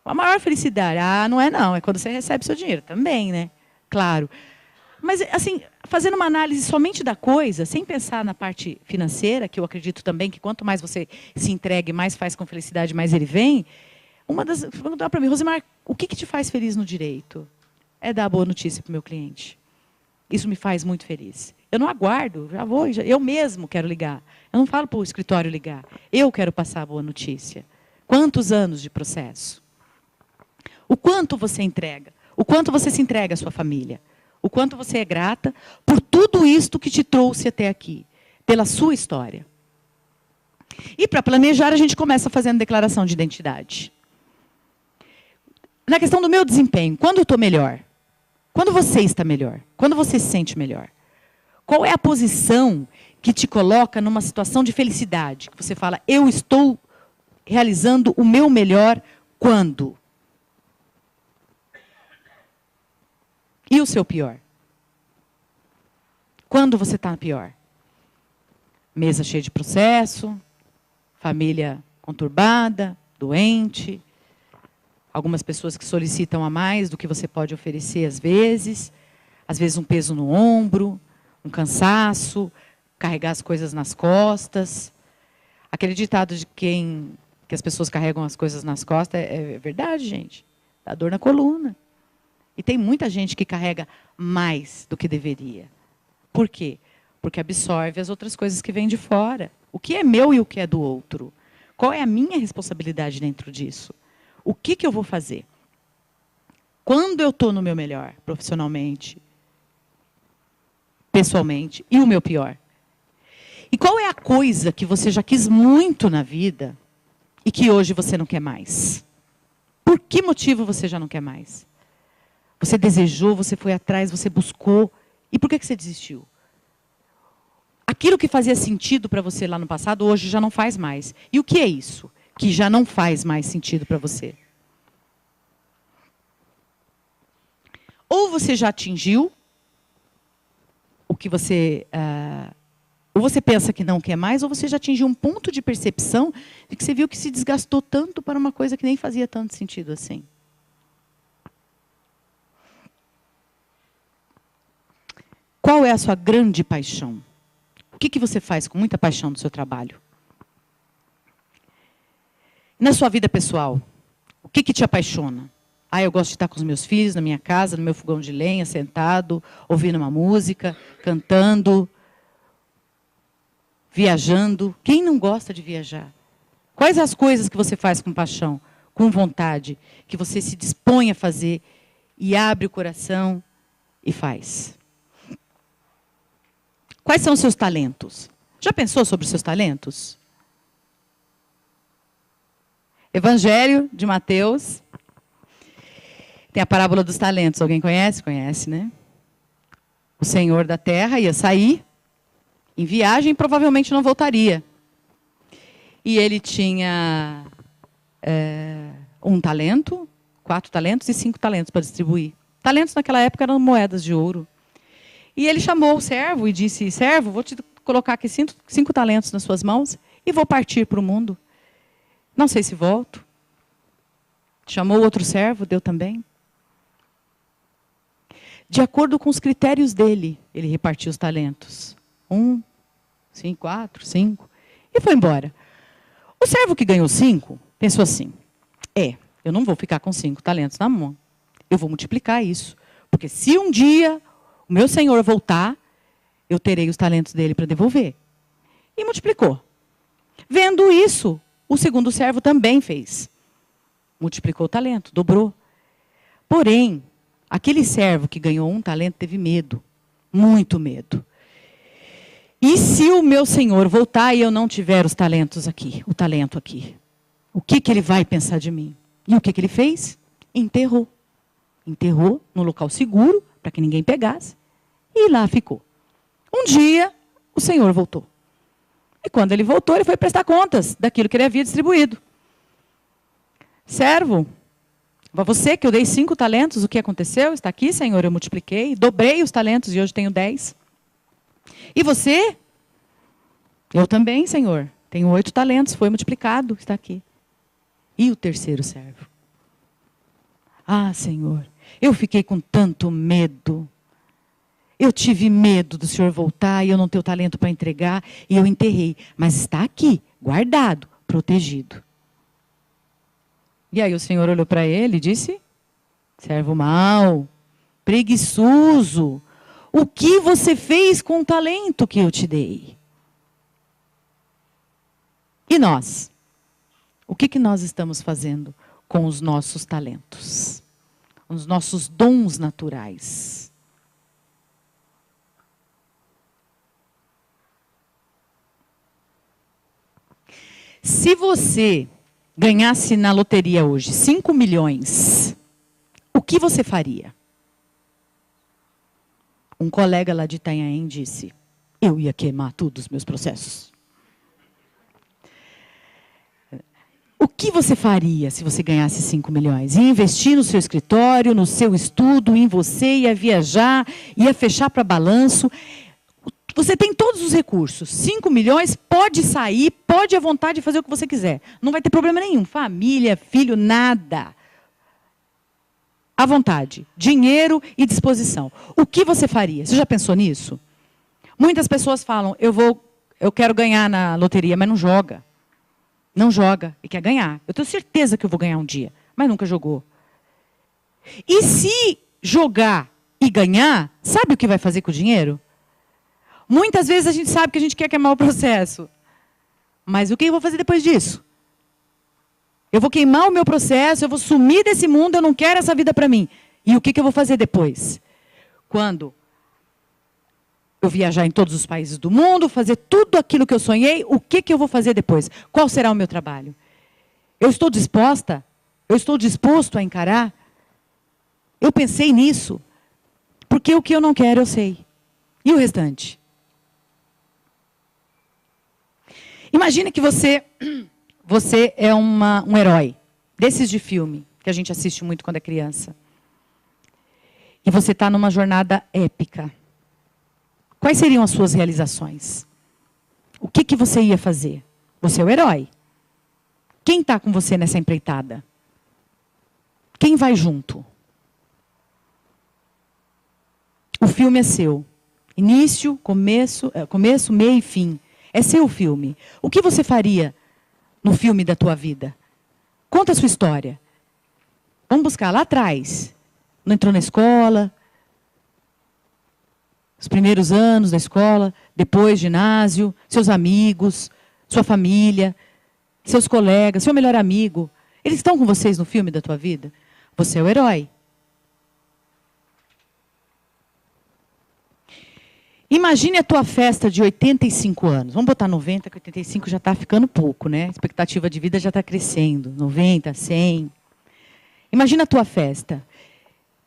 A maior felicidade. Ah, não é não, é quando você recebe seu dinheiro. Também, né? Claro. Mas, assim, fazendo uma análise somente da coisa, sem pensar na parte financeira, que eu acredito também que quanto mais você se entregue, mais faz com felicidade, mais ele vem. Perguntar para mim, Rosemar, o que te faz feliz no direito? É dar boa notícia para o meu cliente. Isso me faz muito feliz. Eu não aguardo, já vou, eu mesmo quero ligar. Eu não falo para o escritório ligar. Eu quero passar a boa notícia. Quantos anos de processo? O quanto você entrega? O quanto você se entrega à sua família? O quanto você é grata por tudo isto que te trouxe até aqui, pela sua história. E para planejar, a gente começa fazendo declaração de identidade. Na questão do meu desempenho, quando eu estou melhor? Quando você está melhor? Quando você se sente melhor? Qual é a posição que te coloca numa situação de felicidade? Que você fala, eu estou realizando o meu melhor quando? E o seu pior? Quando você está pior? Mesa cheia de processo, família conturbada, doente, algumas pessoas que solicitam a mais do que você pode oferecer às vezes um peso no ombro, um cansaço, carregar as coisas nas costas. Aquele ditado de que as pessoas carregam as coisas nas costas é verdade, gente. Dá dor na coluna. E tem muita gente que carrega mais do que deveria. Por quê? Porque absorve as outras coisas que vêm de fora. O que é meu e o que é do outro? Qual é a minha responsabilidade dentro disso? O que eu vou fazer? Quando eu estou no meu melhor, profissionalmente, pessoalmente, e o meu pior? E qual é a coisa que você já quis muito na vida e que hoje você não quer mais? Por que motivo você já não quer mais? Você desejou, você foi atrás, você buscou. E por que você desistiu? Aquilo que fazia sentido para você lá no passado, hoje já não faz mais. E o que é isso? Que já não faz mais sentido para você? Ou você já atingiu o que você... ou você pensa que não quer mais, ou você já atingiu um ponto de percepção de que você viu que se desgastou tanto para uma coisa que nem fazia tanto sentido assim. Qual é a sua grande paixão? O que você faz com muita paixão no seu trabalho? Na sua vida pessoal, o que te apaixona? Eu gosto de estar com os meus filhos, na minha casa, no meu fogão de lenha, sentado, ouvindo uma música, cantando, viajando. Quem não gosta de viajar? Quais as coisas que você faz com paixão, com vontade, que você se dispõe a fazer e abre o coração e faz? Quais são os seus talentos? Já pensou sobre os seus talentos? Evangelho de Mateus. Tem a parábola dos talentos. Alguém conhece? Conhece, né? O senhor da terra ia sair em viagem e provavelmente não voltaria. E ele tinha 1 talento, 4 talentos e 5 talentos para distribuir. Talentos naquela época eram moedas de ouro. E ele chamou o servo e disse, servo, vou te colocar aqui 5 talentos nas suas mãos e vou partir para o mundo. Não sei se volto. Chamou outro servo, deu também. De acordo com os critérios dele, ele repartiu os talentos. 1, 5, 4, 5. E foi embora. O servo que ganhou 5, pensou assim, eu não vou ficar com 5 talentos na mão. Eu vou multiplicar isso. Porque se um dia o meu senhor voltar, eu terei os talentos dele para devolver. E multiplicou. Vendo isso, o segundo servo também fez. Multiplicou o talento, dobrou. Porém, aquele servo que ganhou 1 talento teve medo. Muito medo. E se o meu senhor voltar e eu não tiver os talentos aqui, o talento aqui? O que ele vai pensar de mim? E o que ele fez? Enterrou. Enterrou no local seguro, para que ninguém pegasse. E lá ficou. Um dia, o senhor voltou. E quando ele voltou, ele foi prestar contas daquilo que ele havia distribuído. Servo, para você que eu dei 5 talentos, o que aconteceu? Está aqui, senhor, eu multipliquei, dobrei os talentos e hoje tenho 10. E você? Eu também, senhor. Tenho 8 talentos, foi multiplicado, está aqui. E o terceiro servo? Ah, senhor, eu fiquei com tanto medo. Eu tive medo do senhor voltar e eu não ter o talento para entregar e eu enterrei. Mas está aqui, guardado, protegido. E aí o senhor olhou para ele e disse, servo mau, preguiçoso, o que você fez com o talento que eu te dei? E nós? O que nós estamos fazendo com os nossos talentos? Os nossos dons naturais? Se você ganhasse na loteria hoje 5 milhões, o que você faria? Um colega lá de Itanhaém disse, eu ia queimar todos os meus processos. O que você faria se você ganhasse 5 milhões? Ia investir no seu escritório, no seu estudo, em você, ia viajar, ia fechar para balanço. Você tem todos os recursos. 5 milhões, pode sair, pode à vontade fazer o que você quiser. Não vai ter problema nenhum. Família, filho, nada. À vontade. Dinheiro e disposição. O que você faria? Você já pensou nisso? Muitas pessoas falam, eu quero ganhar na loteria, mas não joga. Não joga e quer ganhar. Eu tenho certeza que eu vou ganhar um dia, mas nunca jogou. E se jogar e ganhar, sabe o que vai fazer com o dinheiro? Muitas vezes a gente sabe que a gente quer queimar o processo. Mas o que eu vou fazer depois disso? Eu vou queimar o meu processo, eu vou sumir desse mundo, eu não quero essa vida para mim. E o que eu vou fazer depois? Quando eu viajar em todos os países do mundo, fazer tudo aquilo que eu sonhei, o que eu vou fazer depois? Qual será o meu trabalho? Eu estou disposta? Eu estou disposto a encarar? Eu pensei nisso. Porque o que eu não quero, eu sei. E o restante? Imagine que você é um herói, desses de filme, que a gente assiste muito quando é criança. E você está numa jornada épica. Quais seriam as suas realizações? O que você ia fazer? Você é o herói. Quem está com você nessa empreitada? Quem vai junto? O filme é seu. Início, começo, meio e fim. É seu filme. O que você faria no filme da tua vida? Conta a sua história. Vamos buscar lá atrás. Não entrou na escola? Os primeiros anos da escola, depois ginásio, seus amigos, sua família, seus colegas, seu melhor amigo. Eles estão com vocês no filme da tua vida? Você é o herói. Imagine a tua festa de 85 anos. Vamos botar 90, que 85 já está ficando pouco, né? A expectativa de vida já está crescendo. 90, 100. Imagina a tua festa.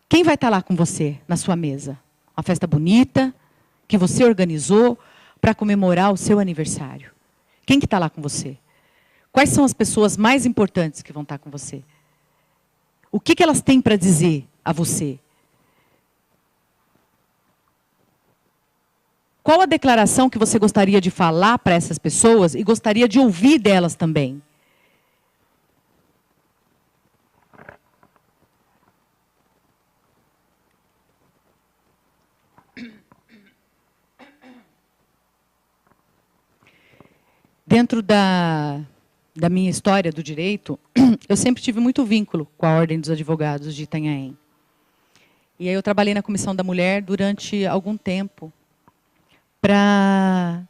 Quem vai estar lá com você, na sua mesa? Uma festa bonita, que você organizou para comemorar o seu aniversário. Quem que está lá com você? Quais são as pessoas mais importantes que vão estar com você? O que elas têm para dizer a você? Qual a declaração que você gostaria de falar para essas pessoas e gostaria de ouvir delas também? dentro da minha história do direito, eu sempre tive muito vínculo com a Ordem dos Advogados de Itanhaém. E aí eu trabalhei na Comissão da Mulher durante algum tempo para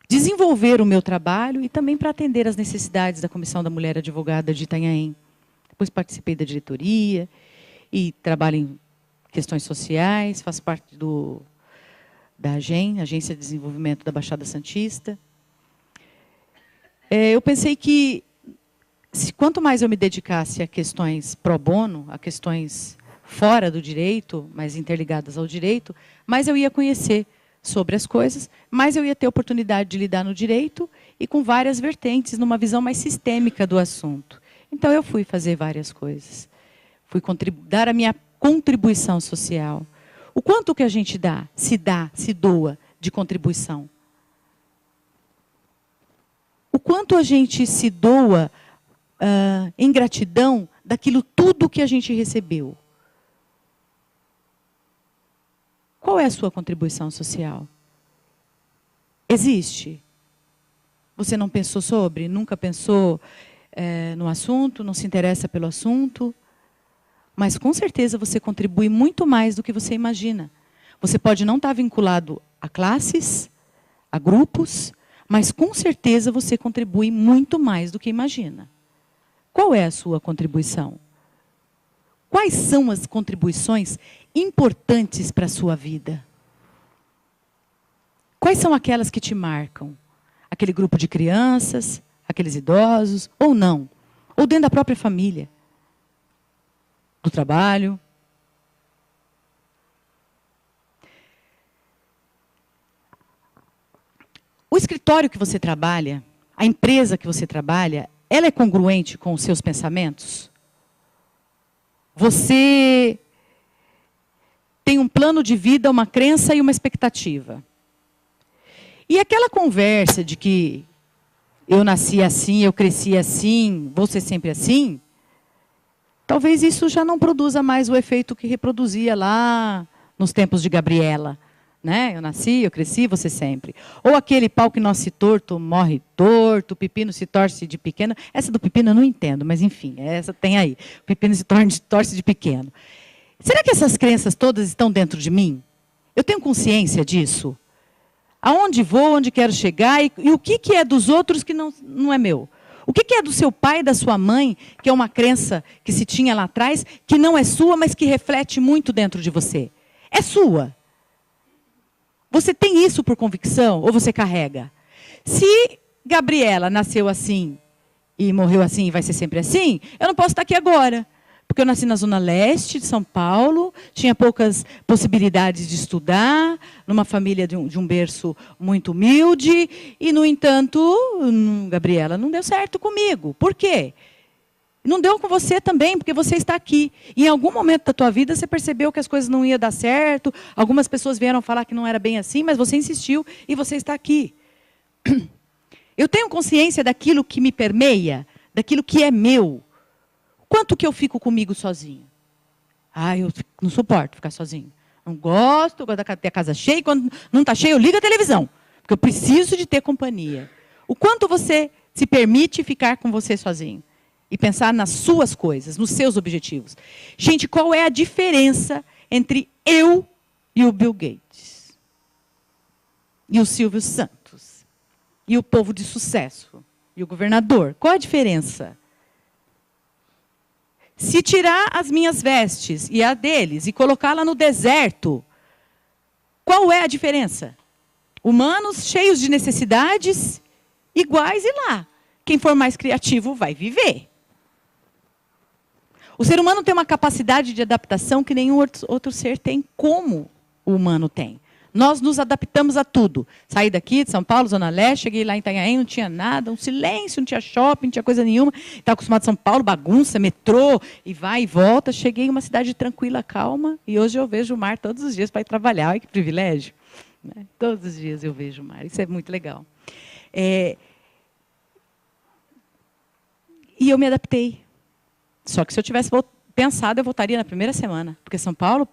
desenvolver o meu trabalho e também para atender às necessidades da Comissão da Mulher Advogada de Itanhaém. Depois participei da diretoria e trabalho em questões sociais, faço parte da AGEM, Agência de Desenvolvimento da Baixada Santista. Eu pensei que, quanto mais eu me dedicasse a questões pro bono, a questões fora do direito, mas interligadas ao direito, mais eu ia conhecer sobre as coisas, mais eu ia ter oportunidade de lidar no direito e com várias vertentes, numa visão mais sistêmica do assunto. Então, eu fui fazer várias coisas. Fui dar a minha contribuição social. O quanto que a gente dá, se doa de contribuição? O quanto a gente se doa em gratidão daquilo tudo que a gente recebeu? Qual é a sua contribuição social? Existe? Você não pensou sobre? Nunca pensou no assunto? Não se interessa pelo assunto? Mas, com certeza, você contribui muito mais do que você imagina. Você pode não estar vinculado a classes, a grupos, mas, com certeza, você contribui muito mais do que imagina. Qual é a sua contribuição? Quais são as contribuições importantes para a sua vida? Quais são aquelas que te marcam? Aquele grupo de crianças, aqueles idosos, ou não? Ou dentro da própria família? Do trabalho? O escritório que você trabalha, a empresa que você trabalha, ela é congruente com os seus pensamentos? Você tem um plano de vida, uma crença e uma expectativa. E aquela conversa de que eu nasci assim, eu cresci assim, vou ser sempre assim, talvez isso já não produza mais o efeito que reproduzia lá nos tempos de Gabriela. Né? Eu nasci, eu cresci, você sempre. Ou aquele pau que nasce torto, morre torto, o pepino se torce de pequeno. Essa do pepino eu não entendo, mas enfim, essa tem aí. O pepino se torce de pequeno. Será que essas crenças todas estão dentro de mim? Eu tenho consciência disso? Aonde vou, onde quero chegar e o que é dos outros que não é meu? O que é do seu pai e da sua mãe, que é uma crença que se tinha lá atrás, que não é sua, mas que reflete muito dentro de você? É sua. Você tem isso por convicção ou você carrega? Se Gabriela nasceu assim e morreu assim e vai ser sempre assim, eu não posso estar aqui agora. Porque eu nasci na Zona Leste de São Paulo, tinha poucas possibilidades de estudar, numa família de um berço muito humilde, e, no entanto, Gabriela, não deu certo comigo. Por quê? Não deu com você também, porque você está aqui. E em algum momento da tua vida você percebeu que as coisas não iam dar certo, algumas pessoas vieram falar que não era bem assim, mas você insistiu e você está aqui. Eu tenho consciência daquilo que me permeia, daquilo que é meu. Quanto que eu fico comigo sozinho? Eu não suporto ficar sozinho. Não gosto, eu gosto de ter a casa cheia, e quando não está cheia eu ligo a televisão, porque eu preciso de ter companhia. O quanto você se permite ficar com você sozinho? E pensar nas suas coisas, nos seus objetivos. Gente, qual é a diferença entre eu e o Bill Gates? E o Silvio Santos? E o povo de sucesso? E o governador? Qual a diferença? Se tirar as minhas vestes e a deles e colocá-la no deserto, qual é a diferença? Humanos cheios de necessidades, iguais e lá. Quem for mais criativo vai viver. O ser humano tem uma capacidade de adaptação que nenhum outro ser tem como o humano tem. Nós nos adaptamos a tudo. Saí daqui de São Paulo, Zona Leste, cheguei lá em Itanhaém, não tinha nada, um silêncio, não tinha shopping, não tinha coisa nenhuma. Estava acostumado a São Paulo, bagunça, metrô, e vai e volta. Cheguei em uma cidade tranquila, calma, e hoje eu vejo o mar todos os dias para ir trabalhar. Olha que privilégio. Né? Todos os dias eu vejo o mar, isso é muito legal. E eu me adaptei. Só que se eu tivesse pensado, eu voltaria na primeira semana. Porque São Paulo,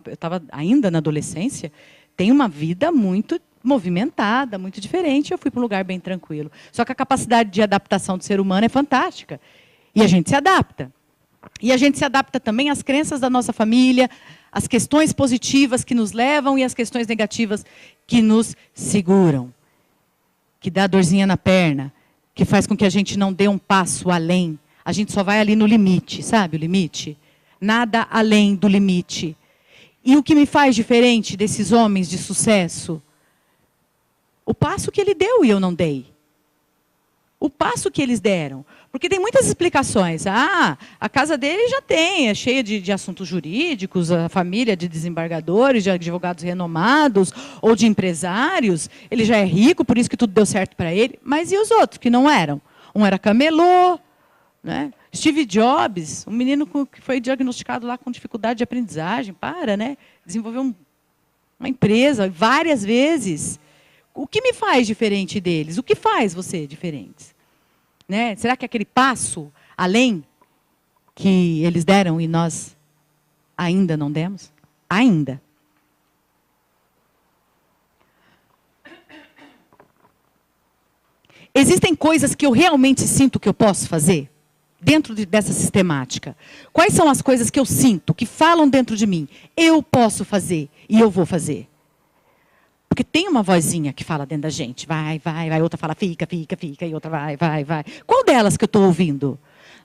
eu estava ainda na adolescência, tem uma vida muito movimentada, muito diferente. Eu fui para um lugar bem tranquilo. Só que a capacidade de adaptação do ser humano é fantástica. E a gente se adapta. E a gente se adapta também às crenças da nossa família, às questões positivas que nos levam e às questões negativas que nos seguram. Que dá dorzinha na perna, que faz com que a gente não dê um passo além. A gente só vai ali no limite, sabe o limite? Nada além do limite. E o que me faz diferente desses homens de sucesso? O passo que ele deu e eu não dei. O passo que eles deram. Porque tem muitas explicações. Ah, a casa dele já tem, é cheia de assuntos jurídicos, a família de desembargadores, de advogados renomados, ou de empresários. Ele já é rico, por isso que tudo deu certo para ele. Mas e os outros que não eram? Um era camelô, né? Steve Jobs, um menino que foi diagnosticado lá com dificuldade de aprendizagem, né? Desenvolveu uma empresa várias vezes. O que me faz diferente deles? O que faz você diferente? Né? Será que aquele passo além que eles deram e nós ainda não demos? Ainda. Existem coisas que eu realmente sinto que eu posso fazer dentro dessa sistemática. Quais são as coisas que eu sinto, que falam dentro de mim? Eu posso fazer e eu vou fazer. Porque tem uma vozinha que fala dentro da gente. Vai, vai, vai. Outra fala fica, fica, fica. E outra vai, vai, vai. Qual delas que eu estou ouvindo?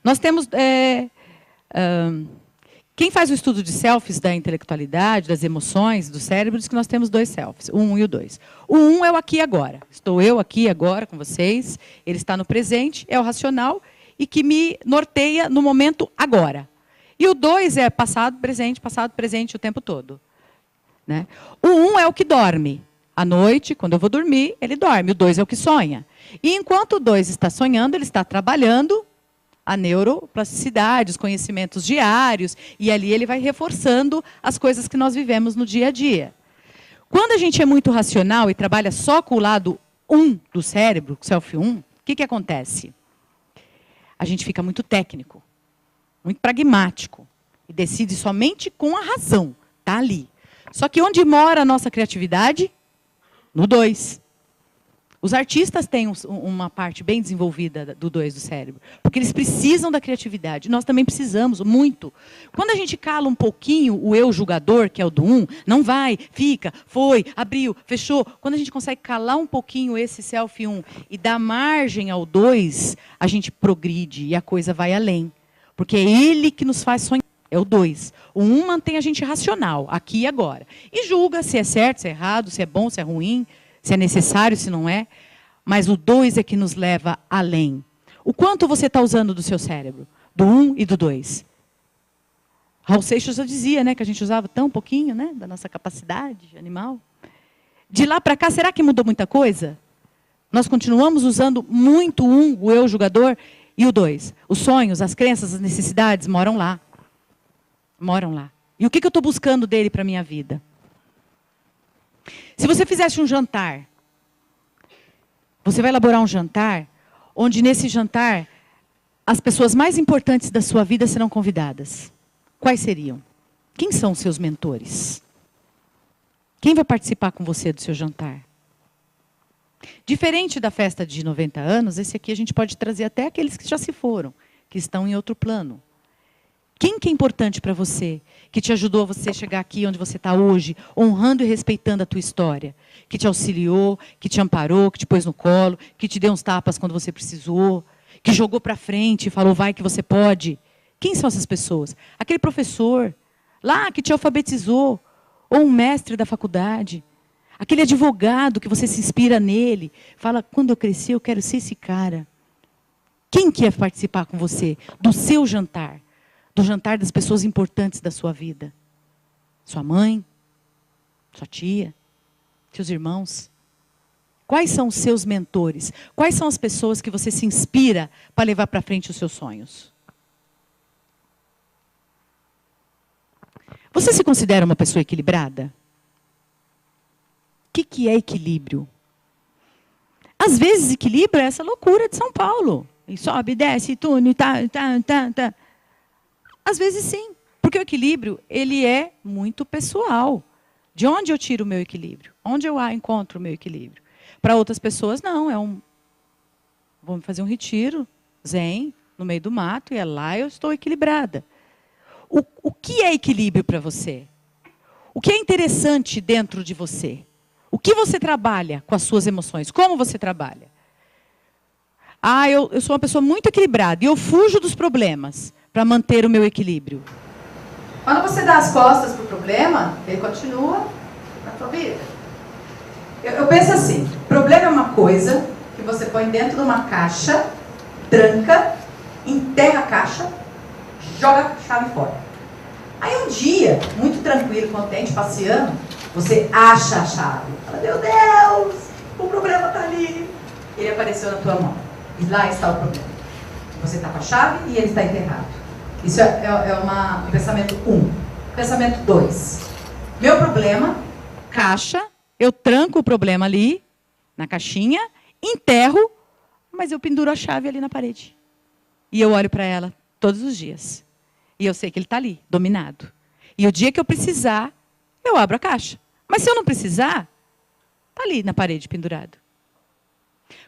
Nós temos... quem faz o estudo de selfies da intelectualidade, das emoções, do cérebro, diz que nós temos 2 selfies. O 1 e o 2. O 1 é o aqui e agora. Estou eu aqui agora com vocês. Ele está no presente, é o racional e que me norteia no momento agora. E o 2 é passado, presente o tempo todo. Né? O 1 é o que dorme. À noite, quando eu vou dormir, ele dorme. O 2 é o que sonha. E enquanto o 2 está sonhando, ele está trabalhando a neuroplasticidade, os conhecimentos diários, e ali ele vai reforçando as coisas que nós vivemos no dia a dia. Quando a gente é muito racional e trabalha só com o lado 1 do cérebro, self 1, o que acontece? A gente fica muito técnico, muito pragmático, e decide somente com a razão. Está ali. Só que onde mora a nossa criatividade? No 2. Os artistas têm uma parte bem desenvolvida do 2 do cérebro, porque eles precisam da criatividade. Nós também precisamos, muito. Quando a gente cala um pouquinho o eu julgador, que é o do 1, não vai, fica, foi, abriu, fechou. Quando a gente consegue calar um pouquinho esse self 1 e dar margem ao 2, a gente progride e a coisa vai além. Porque é ele que nos faz sonhar. É o 2. O 1 mantém a gente racional, aqui e agora. E julga se é certo, se é errado, se é bom, se é ruim, se é necessário, se não é. Mas o 2 é que nos leva além. O quanto você está usando do seu cérebro? Do 1 e do 2. Raul Seixas já dizia, né, que a gente usava tão pouquinho, né, da nossa capacidade animal. De lá para cá, será que mudou muita coisa? Nós continuamos usando muito o 1, o eu julgador, e o 2. Os sonhos, as crenças, as necessidades moram lá. Moram lá. E o que eu estou buscando dele para a minha vida? Se você fizesse um jantar, você vai elaborar um jantar, onde nesse jantar, as pessoas mais importantes da sua vida serão convidadas. Quais seriam? Quem são os seus mentores? Quem vai participar com você do seu jantar? Diferente da festa de 90 anos, esse aqui a gente pode trazer até aqueles que já se foram, que estão em outro plano. Quem que é importante para você, que te ajudou a você chegar aqui onde você está hoje, honrando e respeitando a tua história, que te auxiliou, que te amparou, que te pôs no colo, que te deu uns tapas quando você precisou, que jogou para frente e falou, vai que você pode. Quem são essas pessoas? Aquele professor lá que te alfabetizou, ou um mestre da faculdade, aquele advogado que você se inspira nele, fala, quando eu crescer eu quero ser esse cara. Quem quer participar com você do seu jantar? Do jantar das pessoas importantes da sua vida. Sua mãe, sua tia, seus irmãos. Quais são os seus mentores? Quais são as pessoas que você se inspira para levar para frente os seus sonhos? Você se considera uma pessoa equilibrada? O que é equilíbrio? Às vezes, equilíbrio é essa loucura de São Paulo. E sobe, desce, túnel, tá. Às vezes sim, porque o equilíbrio ele é muito pessoal. De onde eu tiro o meu equilíbrio? Onde eu encontro o meu equilíbrio? Para outras pessoas, não. Vamos fazer um retiro zen, no meio do mato, e é lá eu estou equilibrada. O que é equilíbrio para você? O que é interessante dentro de você? O que você trabalha com as suas emoções? Como você trabalha? Eu sou uma pessoa muito equilibrada e eu fujo dos problemas para manter o meu equilíbrio.
Quando você dá as costas para o problema, ele continua na sua vida. Eu penso assim, problema é uma coisa que você põe dentro de uma caixa, tranca, enterra a caixa, joga a chave fora. Aí um dia, muito tranquilo, contente, passeando, você acha a chave. Fala, meu Deus, o problema está ali. Ele apareceu na tua mão. E lá está o problema. Você está com a chave e ele está enterrado. Isso é um pensamento 1. Pensamento 2. Meu problema...
Caixa, eu tranco o problema ali, na caixinha, enterro, mas eu penduro a chave ali na parede. E eu olho para ela todos os dias. E eu sei que ele está ali, dominado. E o dia que eu precisar, eu abro a caixa. Mas se eu não precisar, está ali na parede, pendurado.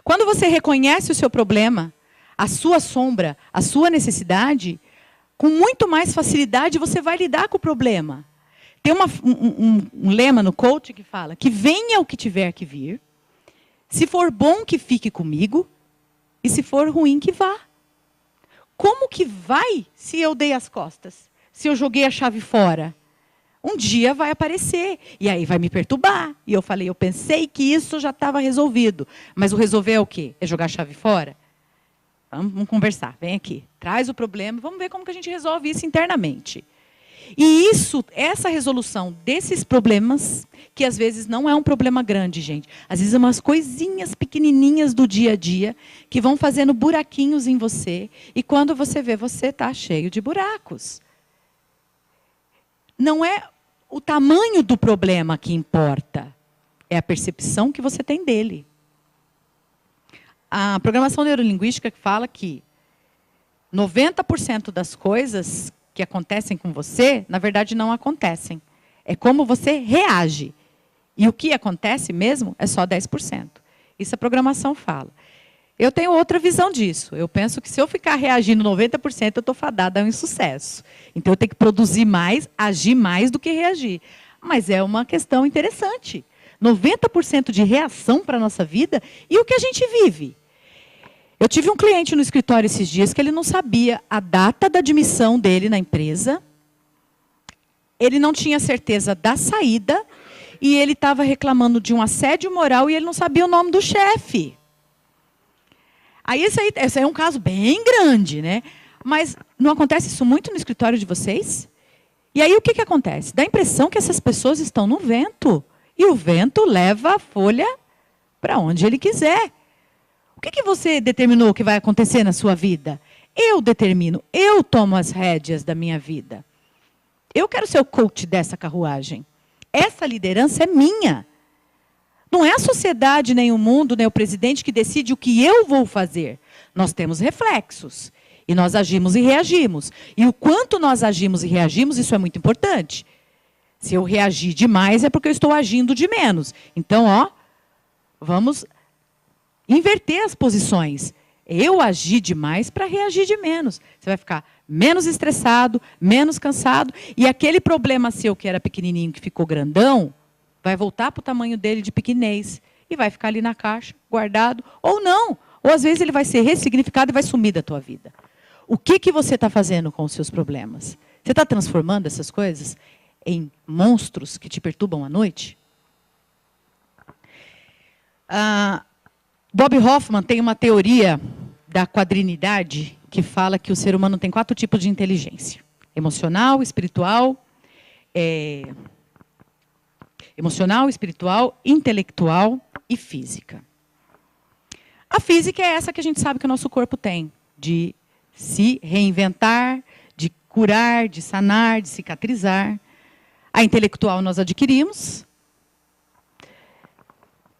Quando você reconhece o seu problema, a sua sombra, a sua necessidade, com muito mais facilidade você vai lidar com o problema. Tem um lema no coaching que fala que venha o que tiver que vir, se for bom que fique comigo, e se for ruim que vá. Como que vai se eu dei as costas? Se eu joguei a chave fora? Um dia vai aparecer, e aí vai me perturbar. E eu pensei que isso já estava resolvido. Mas o resolver é o quê? É jogar a chave fora? Vamos conversar, vem aqui. Traz o problema, vamos ver como que a gente resolve isso internamente. E essa resolução desses problemas, que às vezes não é um problema grande, gente. Às vezes é umas coisinhas pequenininhas do dia a dia, que vão fazendo buraquinhos em você. E quando você vê, você está cheio de buracos. Não é o tamanho do problema que importa, é a percepção que você tem dele. A programação neurolinguística fala que 90% das coisas que acontecem com você, na verdade, não acontecem. É como você reage. E o que acontece mesmo é só 10%. Isso a programação fala. Eu tenho outra visão disso. Eu penso que se eu ficar reagindo 90%, eu estou fadada a um insucesso. Então, eu tenho que produzir mais, agir mais do que reagir. Mas é uma questão interessante. 90% de reação para a nossa vida e o que a gente vive. Eu tive um cliente no escritório esses dias que ele não sabia a data da admissão dele na empresa, ele não tinha certeza da saída e ele estava reclamando de um assédio moral e ele não sabia o nome do chefe. Esse aí é um caso bem grande, né? Mas não acontece isso muito no escritório de vocês? E aí o que acontece? Dá a impressão que essas pessoas estão no vento e o vento leva a folha para onde ele quiser. O que você determinou que vai acontecer na sua vida? Eu determino, eu tomo as rédeas da minha vida. Eu quero ser o coach dessa carruagem. Essa liderança é minha. Não é a sociedade, nem o mundo, nem o presidente que decide o que eu vou fazer. Nós temos reflexos. E nós agimos e reagimos. E o quanto nós agimos e reagimos, isso é muito importante. Se eu reagir demais, é porque eu estou agindo de menos. Então, vamos inverter as posições. Eu agi demais para reagir de menos. Você vai ficar menos estressado, menos cansado. E aquele problema seu que era pequenininho, que ficou grandão, vai voltar para o tamanho dele de pequenez. E vai ficar ali na caixa, guardado. Ou não. Ou às vezes ele vai ser ressignificado e vai sumir da tua vida. O que você está fazendo com os seus problemas? Você está transformando essas coisas em monstros que te perturbam à noite? Bob Hoffman tem uma teoria da quadrinidade que fala que o ser humano tem 4 tipos de inteligência. Emocional, espiritual, intelectual e física. A física é essa que a gente sabe que o nosso corpo tem, de se reinventar, de curar, de sanar, de cicatrizar. A intelectual nós adquirimos.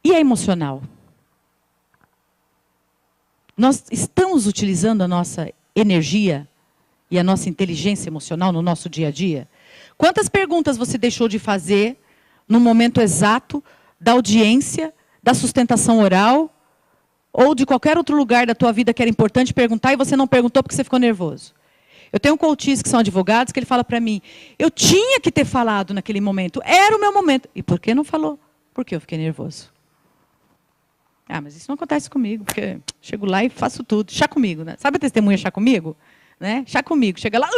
E a emocional? Nós estamos utilizando a nossa energia e a nossa inteligência emocional no nosso dia a dia? Quantas perguntas você deixou de fazer no momento exato da audiência, da sustentação oral, ou de qualquer outro lugar da tua vida que era importante perguntar e você não perguntou porque você ficou nervoso. Eu tenho coaches que são advogados que ele fala para mim, eu tinha que ter falado naquele momento, era o meu momento. E por que não falou? Porque eu fiquei nervoso. Ah, mas isso não acontece comigo, porque chego lá e faço tudo. Chá comigo, né? Sabe a testemunha chá comigo? Né? Chá comigo. Chega lá,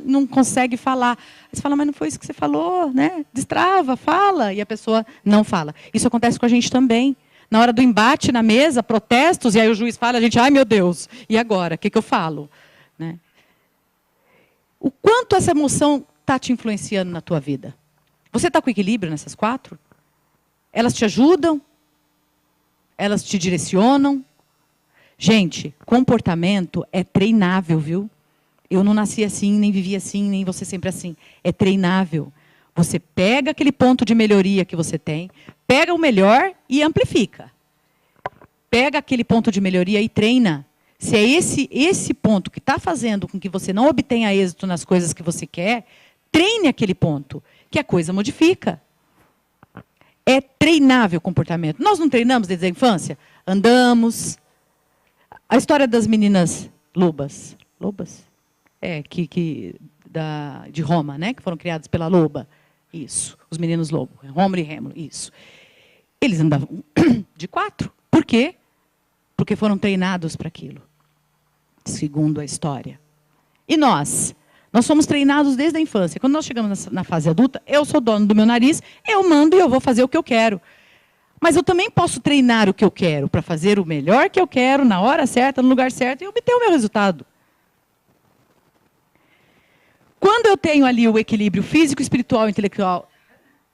não consegue falar. Aí você fala, mas não foi isso que você falou, né? Destrava, fala. E a pessoa não fala. Isso acontece com a gente também. Na hora do embate na mesa, protestos, e aí o juiz fala, a gente, ai meu Deus, e agora? O que eu falo? Né? O quanto essa emoção está te influenciando na tua vida? Você está com equilíbrio nessas 4? Elas te ajudam? Elas te direcionam? Gente, comportamento é treinável, viu? Eu não nasci assim, nem vivi assim, nem você sempre assim. É treinável. Você pega aquele ponto de melhoria que você tem, pega o melhor e amplifica. Pega aquele ponto de melhoria e treina. Se é esse ponto que está fazendo com que você não obtenha êxito nas coisas que você quer, treine aquele ponto, que a coisa modifica. É treinável o comportamento. Nós não treinamos desde a infância? Andamos. A história das meninas lobas. Lobas? De Roma, né? Que foram criadas pela loba. Isso. Os meninos lobo. Rômulo e Rêmulo. Isso. Eles andavam de 4. Por quê? Porque foram treinados para aquilo. Segundo a história. E nós? Nós somos treinados desde a infância. Quando nós chegamos na fase adulta, eu sou dono do meu nariz, eu mando e eu vou fazer o que eu quero. Mas eu também posso treinar o que eu quero, para fazer o melhor que eu quero, na hora certa, no lugar certo, e obter o meu resultado. Quando eu tenho ali o equilíbrio físico, espiritual, intelectual,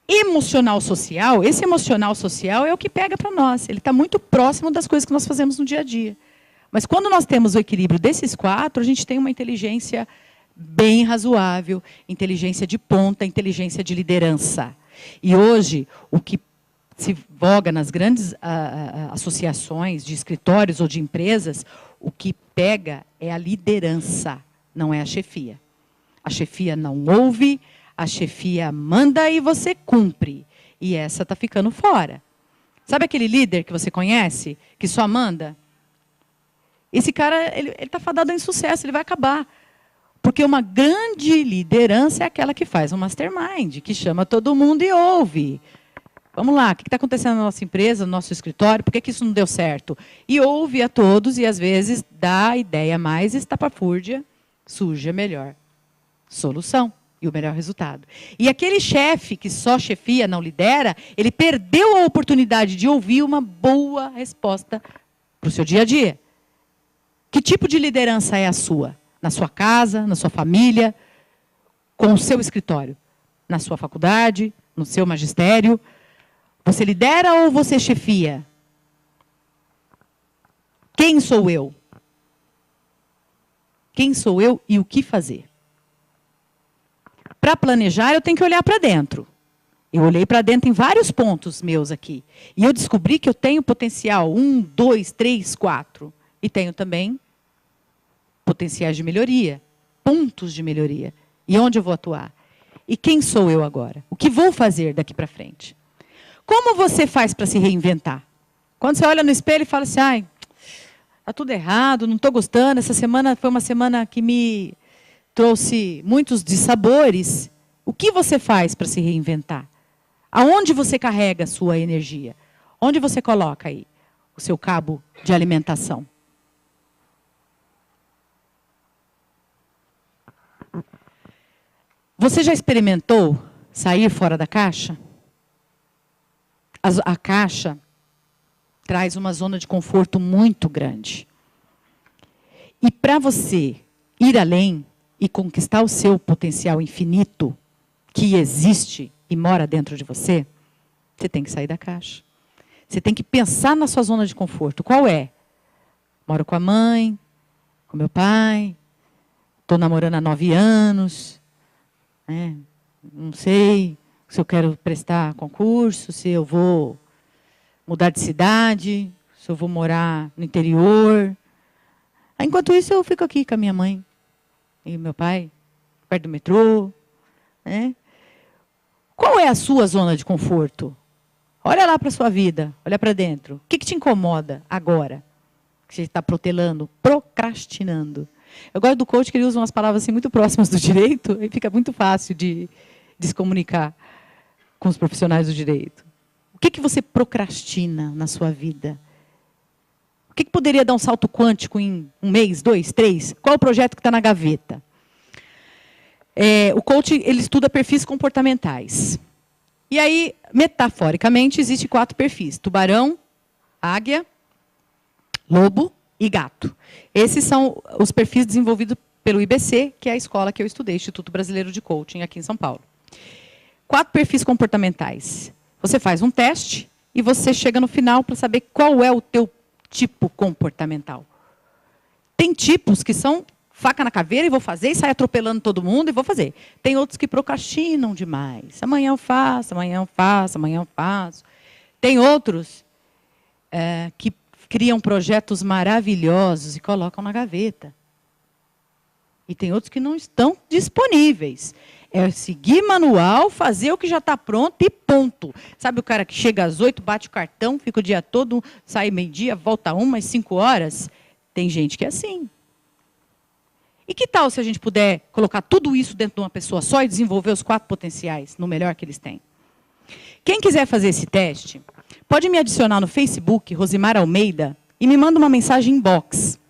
emocional, social, esse emocional social é o que pega para nós. Ele está muito próximo das coisas que nós fazemos no dia a dia. Mas quando nós temos o equilíbrio desses 4, a gente tem uma inteligência bem razoável, inteligência de ponta, inteligência de liderança. E hoje, o que se voga nas grandes associações de escritórios ou de empresas, o que pega é a liderança, não é a chefia. A chefia não ouve, a chefia manda e você cumpre. E essa está ficando fora. Sabe aquele líder que você conhece, que só manda? Esse cara, ele está fadado em sucesso, ele vai acabar. Porque uma grande liderança é aquela que faz um mastermind, que chama todo mundo e ouve. Vamos lá, o que está acontecendo na nossa empresa, no nosso escritório, por que isso não deu certo? E ouve a todos e, às vezes, dá a ideia mais estapafúrdia, surge a melhor solução e o melhor resultado. E aquele chefe que só chefia, não lidera, ele perdeu a oportunidade de ouvir uma boa resposta para o seu dia a dia. Que tipo de liderança é a sua? Na sua casa, na sua família, com o seu escritório, na sua faculdade, no seu magistério. Você lidera ou você chefia? Quem sou eu? Quem sou eu e o que fazer? Para planejar, eu tenho que olhar para dentro. Eu olhei para dentro em vários pontos meus aqui. E eu descobri que eu tenho potencial 1, 2, 3, 4. E tenho também potenciais de melhoria, pontos de melhoria. E onde eu vou atuar? E quem sou eu agora? O que vou fazer daqui para frente? Como você faz para se reinventar? Quando você olha no espelho e fala assim, ai, está tudo errado, não estou gostando, essa semana foi uma semana que me trouxe muitos dissabores. O que você faz para se reinventar? Aonde você carrega a sua energia? Onde você coloca aí o seu cabo de alimentação? Você já experimentou sair fora da caixa? A caixa traz uma zona de conforto muito grande. E para você ir além e conquistar o seu potencial infinito, que existe e mora dentro de você, você tem que sair da caixa. Você tem que pensar na sua zona de conforto. Qual é? Moro com a mãe, com meu pai, estou namorando há 9 anos, né? Não sei se eu quero prestar concurso, se eu vou mudar de cidade, se eu vou morar no interior. Enquanto isso, eu fico aqui com a minha mãe e meu pai, perto do metrô. Né? Qual é a sua zona de conforto? Olha lá para a sua vida, olha para dentro. O que te incomoda agora? Que você está protelando, procrastinando. Eu gosto do coach que ele usa umas palavras assim muito próximas do direito e fica muito fácil de se comunicar com os profissionais do direito. O que você procrastina na sua vida? O que poderia dar um salto quântico em 1 mês, 2, 3? Qual é o projeto que está na gaveta? O coach ele estuda perfis comportamentais. E aí, metaforicamente, existem 4 perfis: tubarão, águia, lobo e gato. Esses são os perfis desenvolvidos pelo IBC, que é a escola que eu estudei, Instituto Brasileiro de Coaching, aqui em São Paulo. 4 perfis comportamentais. Você faz um teste e você chega no final para saber qual é o teu tipo comportamental. Tem tipos que são faca na caveira e vou fazer, e sai atropelando todo mundo e vou fazer. Tem outros que procrastinam demais. Amanhã eu faço, amanhã eu faço, amanhã eu faço. Tem outros que criam projetos maravilhosos e colocam na gaveta. E tem outros que não estão disponíveis. É seguir manual, fazer o que já está pronto e ponto. Sabe o cara que chega às 8, bate o cartão, fica o dia todo, sai meio-dia, volta 1, às 5 horas? Tem gente que é assim. E que tal se a gente puder colocar tudo isso dentro de uma pessoa só e desenvolver os 4 potenciais no melhor que eles têm? Quem quiser fazer esse teste, pode me adicionar no Facebook, Rosimar Almeida, e me manda uma mensagem inbox.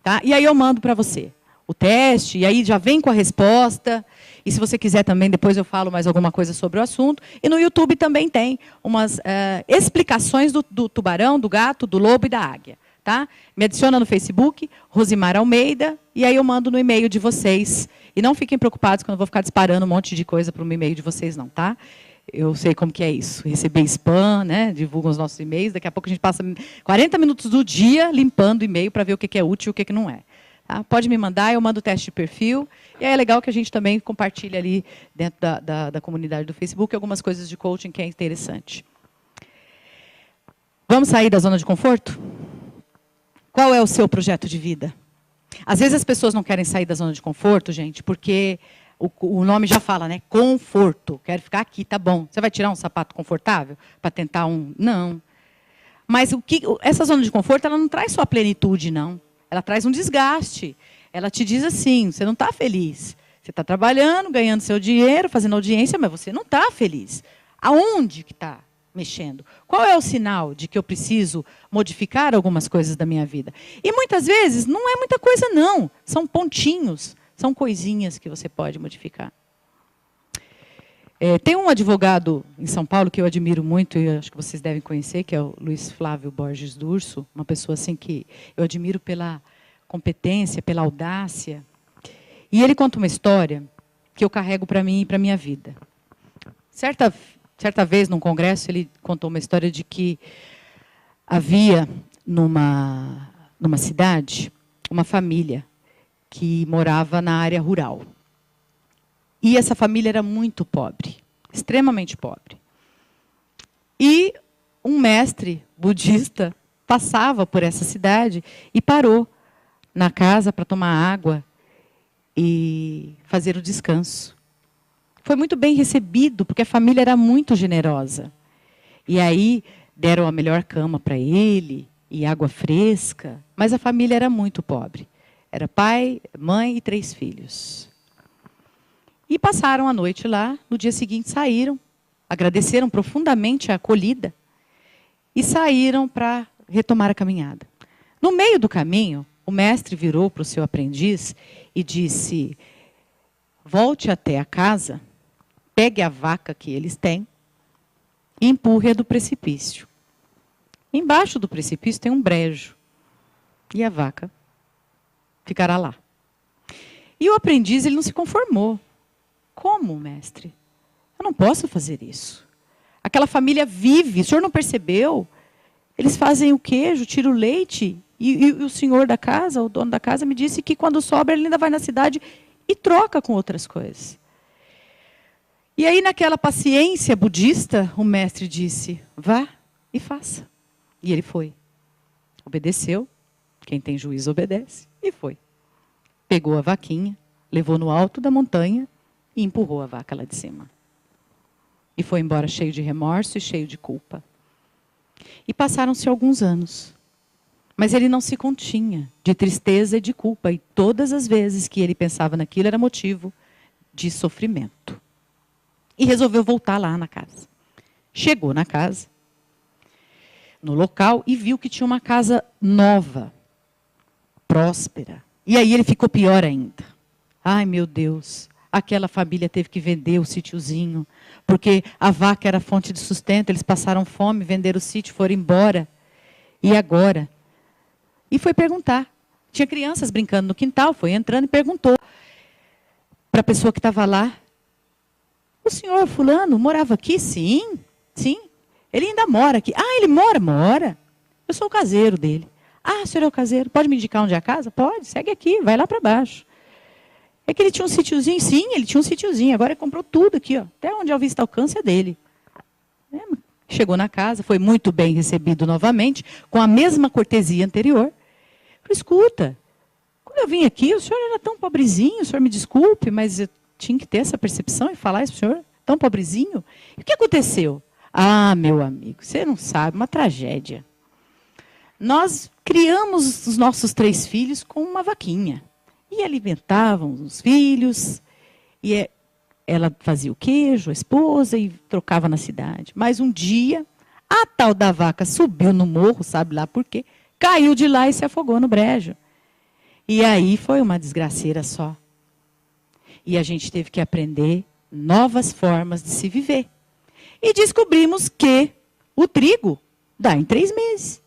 Tá? E aí eu mando para você o teste, e aí já vem com a resposta. E se você quiser também, depois eu falo mais alguma coisa sobre o assunto. E no YouTube também tem umas explicações do tubarão, do gato, do lobo e da águia. Tá? Me adiciona no Facebook, Rosimar Almeida, e aí eu mando no e-mail de vocês. E não fiquem preocupados que eu não vou ficar disparando um monte de coisa para o e-mail de vocês, não, tá? Eu sei como que é isso. Receber spam, né? Divulgam os nossos e-mails. Daqui a pouco a gente passa 40 minutos do dia limpando o e-mail para ver o que é útil e o que não é. Tá? Pode me mandar, eu mando o teste de perfil. E aí é legal que a gente também compartilha ali dentro da comunidade do Facebook algumas coisas de coaching que é interessante. Vamos sair da zona de conforto? Qual é o seu projeto de vida? Às vezes as pessoas não querem sair da zona de conforto, gente, porque o nome já fala, né? Conforto. Quero ficar aqui, tá bom. Você vai tirar um sapato confortável para tentar um? Não. Mas essa zona de conforto, ela não traz só a plenitude, não. Ela traz um desgaste. Ela te diz assim, você não está feliz. Você está trabalhando, ganhando seu dinheiro, fazendo audiência, mas você não está feliz. Aonde que está mexendo? Qual é o sinal de que eu preciso modificar algumas coisas da minha vida? E muitas vezes não é muita coisa, não. São pontinhos, são coisinhas que você pode modificar. Tem um advogado em São Paulo que eu admiro muito, e acho que vocês devem conhecer, que é o Luiz Flávio Borges D'Urso, uma pessoa assim que eu admiro pela competência, pela audácia. E ele conta uma história que eu carrego para mim e para a minha vida. Certa vez, num congresso, ele contou uma história de que havia, numa cidade, uma família que morava na área rural. E essa família era muito pobre, extremamente pobre. E um mestre budista passava por essa cidade e parou na casa para tomar água e fazer o descanso. Foi muito bem recebido, porque a família era muito generosa. E aí deram a melhor cama para ele, e água fresca, mas a família era muito pobre. Era pai, mãe e 3 filhos. E passaram a noite lá, no dia seguinte saíram, agradeceram profundamente a acolhida, e saíram para retomar a caminhada. No meio do caminho, o mestre virou para o seu aprendiz e disse: volte até a casa, pegue a vaca que eles têm e empurre-a do precipício. Embaixo do precipício tem um brejo. E a vaca ficará lá. E o aprendiz ele não se conformou. Como, mestre? Eu não posso fazer isso. Aquela família vive, o senhor não percebeu? Eles fazem o queijo, tiram o leite. E o senhor da casa, o dono da casa, me disse que quando sobra ele ainda vai na cidade e troca com outras coisas. E aí, naquela paciência budista, o mestre disse: vá e faça. E ele foi. Obedeceu. Quem tem juízo obedece. E foi. Pegou a vaquinha, levou no alto da montanha e empurrou a vaca lá de cima. E foi embora cheio de remorso e cheio de culpa. E passaram-se alguns anos. Mas ele não se continha de tristeza e de culpa. E todas as vezes que ele pensava naquilo era motivo de sofrimento. E resolveu voltar lá na casa. Chegou na casa, no local, e viu que tinha uma casa nova, próspera. E aí ele ficou pior ainda. Ai, meu Deus, aquela família teve que vender o sítiozinho, porque a vaca era fonte de sustento, eles passaram fome, venderam o sítio, foram embora. E agora? E foi perguntar. Tinha crianças brincando no quintal, foi entrando e perguntou para a pessoa que estava lá: o senhor fulano morava aqui? Sim, sim. Ele ainda mora aqui. Ah, ele mora? Mora. Eu sou o caseiro dele. Ah, o senhor é o caseiro. Pode me indicar onde é a casa? Pode, segue aqui, vai lá para baixo. É que ele tinha um sítiozinho? Sim, ele tinha um sítiozinho. Agora ele comprou tudo aqui, ó. Até onde a vista alcança é dele. Chegou na casa, foi muito bem recebido novamente, com a mesma cortesia anterior. Falei: escuta, quando eu vim aqui, o senhor era tão pobrezinho, o senhor me desculpe, mas eu tinha que ter essa percepção e falar isso para o senhor, tão pobrezinho. E o que aconteceu? Ah, meu amigo, você não sabe, uma tragédia. Nós criamos os nossos 3 filhos com uma vaquinha. E alimentavam os filhos, e ela fazia o queijo, a esposa, e trocava na cidade. Mas um dia, a tal da vaca subiu no morro, sabe lá por quê, caiu de lá e se afogou no brejo. E aí foi uma desgraceira só. E a gente teve que aprender novas formas de se viver. E descobrimos que o trigo dá em 3 meses.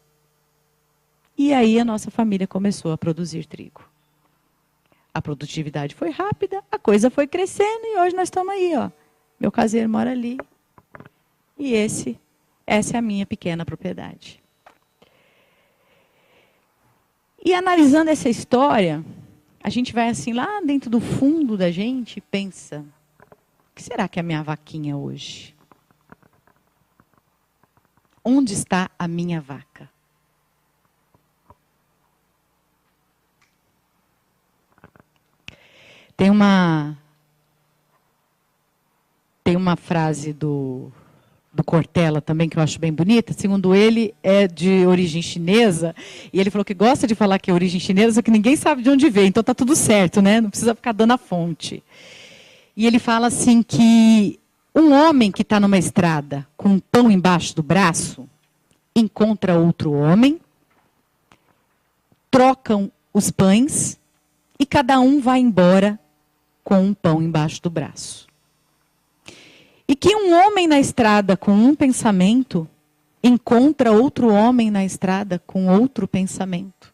E aí a nossa família começou a produzir trigo. A produtividade foi rápida, a coisa foi crescendo e hoje nós estamos aí, ó. Meu caseiro mora ali. E essa é a minha pequena propriedade. E analisando essa história, a gente vai assim lá dentro do fundo da gente e pensa: o que será que é a minha vaquinha hoje? Onde está a minha vaca? Tem uma frase do Cortella também que eu acho bem bonita. Segundo ele, é de origem chinesa. E ele falou que gosta de falar que é origem chinesa, só que ninguém sabe de onde veio. Então está tudo certo, né? Não precisa ficar dando a fonte. E ele fala assim que um homem que está numa estrada com um pão embaixo do braço encontra outro homem, trocam os pães e cada um vai embora com um pão embaixo do braço. E que um homem na estrada com um pensamento encontra outro homem na estrada com outro pensamento.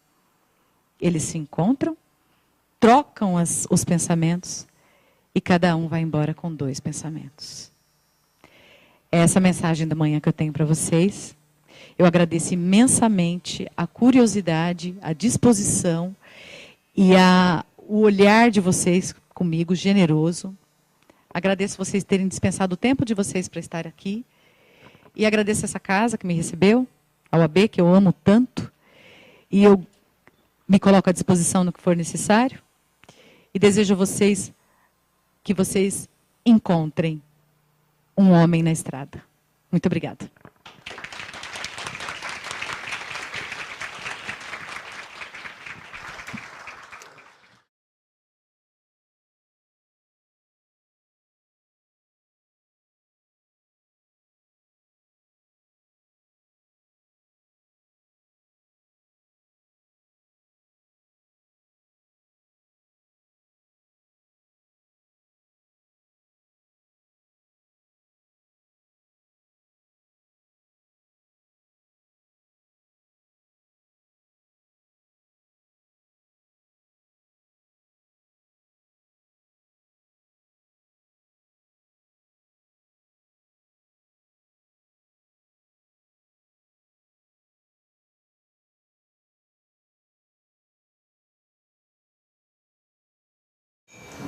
Eles se encontram, trocam os pensamentos e cada um vai embora com 2 pensamentos. É essa mensagem da manhã que eu tenho para vocês. Eu agradeço imensamente a curiosidade, a disposição e o olhar de vocês comigo, generoso. Agradeço vocês terem dispensado o tempo de vocês para estar aqui. E agradeço essa casa que me recebeu, a UAB, que eu amo tanto. E eu me coloco à disposição no que for necessário. E desejo a vocês que vocês encontrem um homem na estrada. Muito obrigada.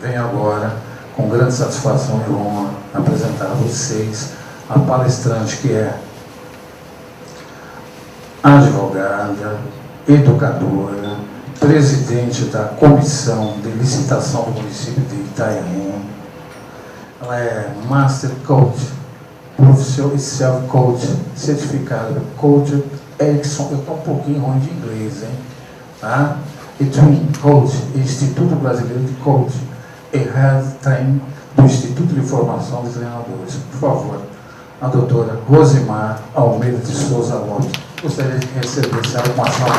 Venho agora, com grande satisfação e honra, apresentar a vocês a palestrante que é advogada, educadora, presidente da Comissão de Licitação do município de Itanhaém. Ela é Master Coach Professor Self Coach, certificado Coach Erickson. Eu estou um pouquinho ruim de inglês, hein? Tá? E Twin Coach, Instituto Brasileiro de Coach, e Health Train do Instituto de Formação de Treinadores. Por favor, a doutora Rosimar Almeida de Souza Lopes. Gostaria de receber essa uma salva.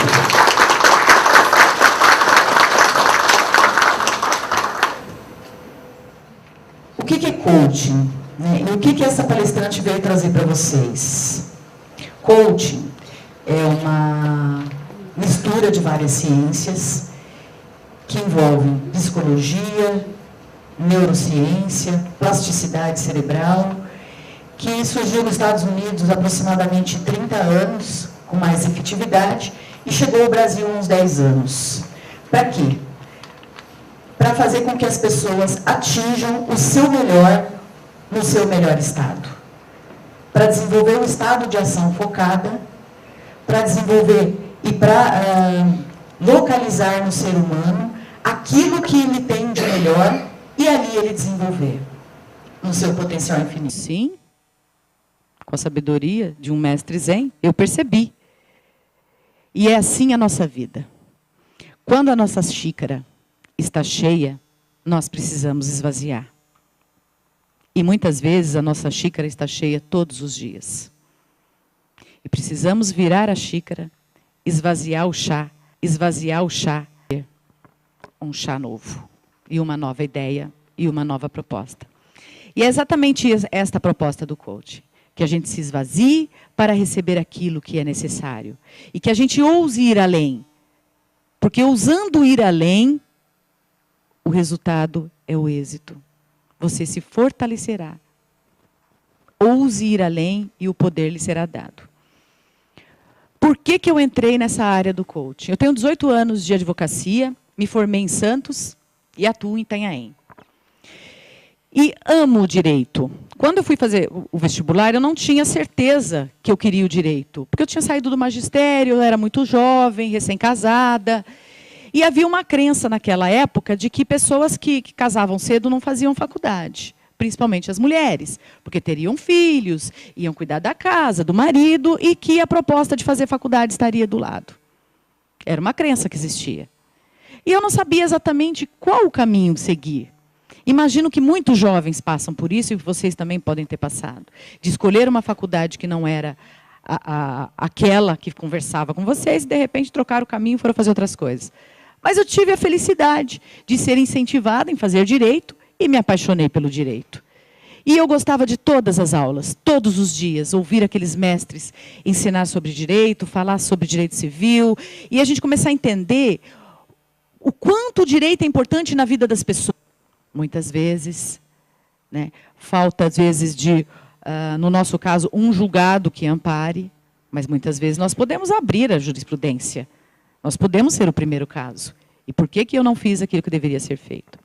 O que é coaching? E o que essa palestrante veio trazer para vocês? Coaching é uma mistura de várias ciências que envolvem psicologia, neurociência, plasticidade cerebral, que surgiu nos Estados Unidos há aproximadamente 30 anos, com mais efetividade, e chegou ao Brasil há uns 10 anos. Para quê? Para fazer com que as pessoas atinjam o seu melhor no seu melhor estado. Para desenvolver um estado de ação focada, para desenvolver e para localizar no ser humano aquilo que ele tem de melhor e ali ele desenvolver no seu potencial infinito. Sim, com a sabedoria de um mestre zen, eu percebi. E é assim a nossa vida. Quando a nossa xícara está cheia, nós precisamos esvaziar. E muitas vezes a nossa xícara está cheia todos os dias. E precisamos virar a xícara, esvaziar o chá, um chá novo, e uma nova ideia, e uma nova proposta. E é exatamente esta a proposta do coach. Que a gente se esvazie para receber aquilo que é necessário. E que a gente ouse ir além. Porque ousando ir além, o resultado é o êxito. Você se fortalecerá. Ouse ir além e o poder lhe será dado. Por que eu entrei nessa área do coaching? Eu tenho 18 anos de advocacia, me formei em Santos e atuo em Itanhaém. E amo o direito. Quando eu fui fazer o vestibular, eu não tinha certeza que eu queria o direito. Porque eu tinha saído do magistério, eu era muito jovem, recém-casada. E havia uma crença naquela época de que pessoas que casavam cedo não faziam faculdade. Principalmente as mulheres. Porque teriam filhos, iam cuidar da casa, do marido, e que a proposta de fazer faculdade estaria do lado. Era uma crença que existia. E eu não sabia exatamente qual o caminho seguir. Imagino que muitos jovens passam por isso, e vocês também podem ter passado. De escolher uma faculdade que não era aquela que conversava com vocês, e de repente trocaram o caminho e foram fazer outras coisas. Mas eu tive a felicidade de ser incentivada em fazer direito e me apaixonei pelo direito. E eu gostava de todas as aulas, todos os dias, ouvir aqueles mestres ensinar sobre direito, falar sobre direito civil, e a gente começar a entender o quanto o direito é importante na vida das pessoas. Muitas vezes, né, falta, às vezes, no nosso caso, um julgado que ampare, mas muitas vezes nós podemos abrir a jurisprudência. Nós podemos ser o primeiro caso. E por que eu não fiz aquilo que deveria ser feito?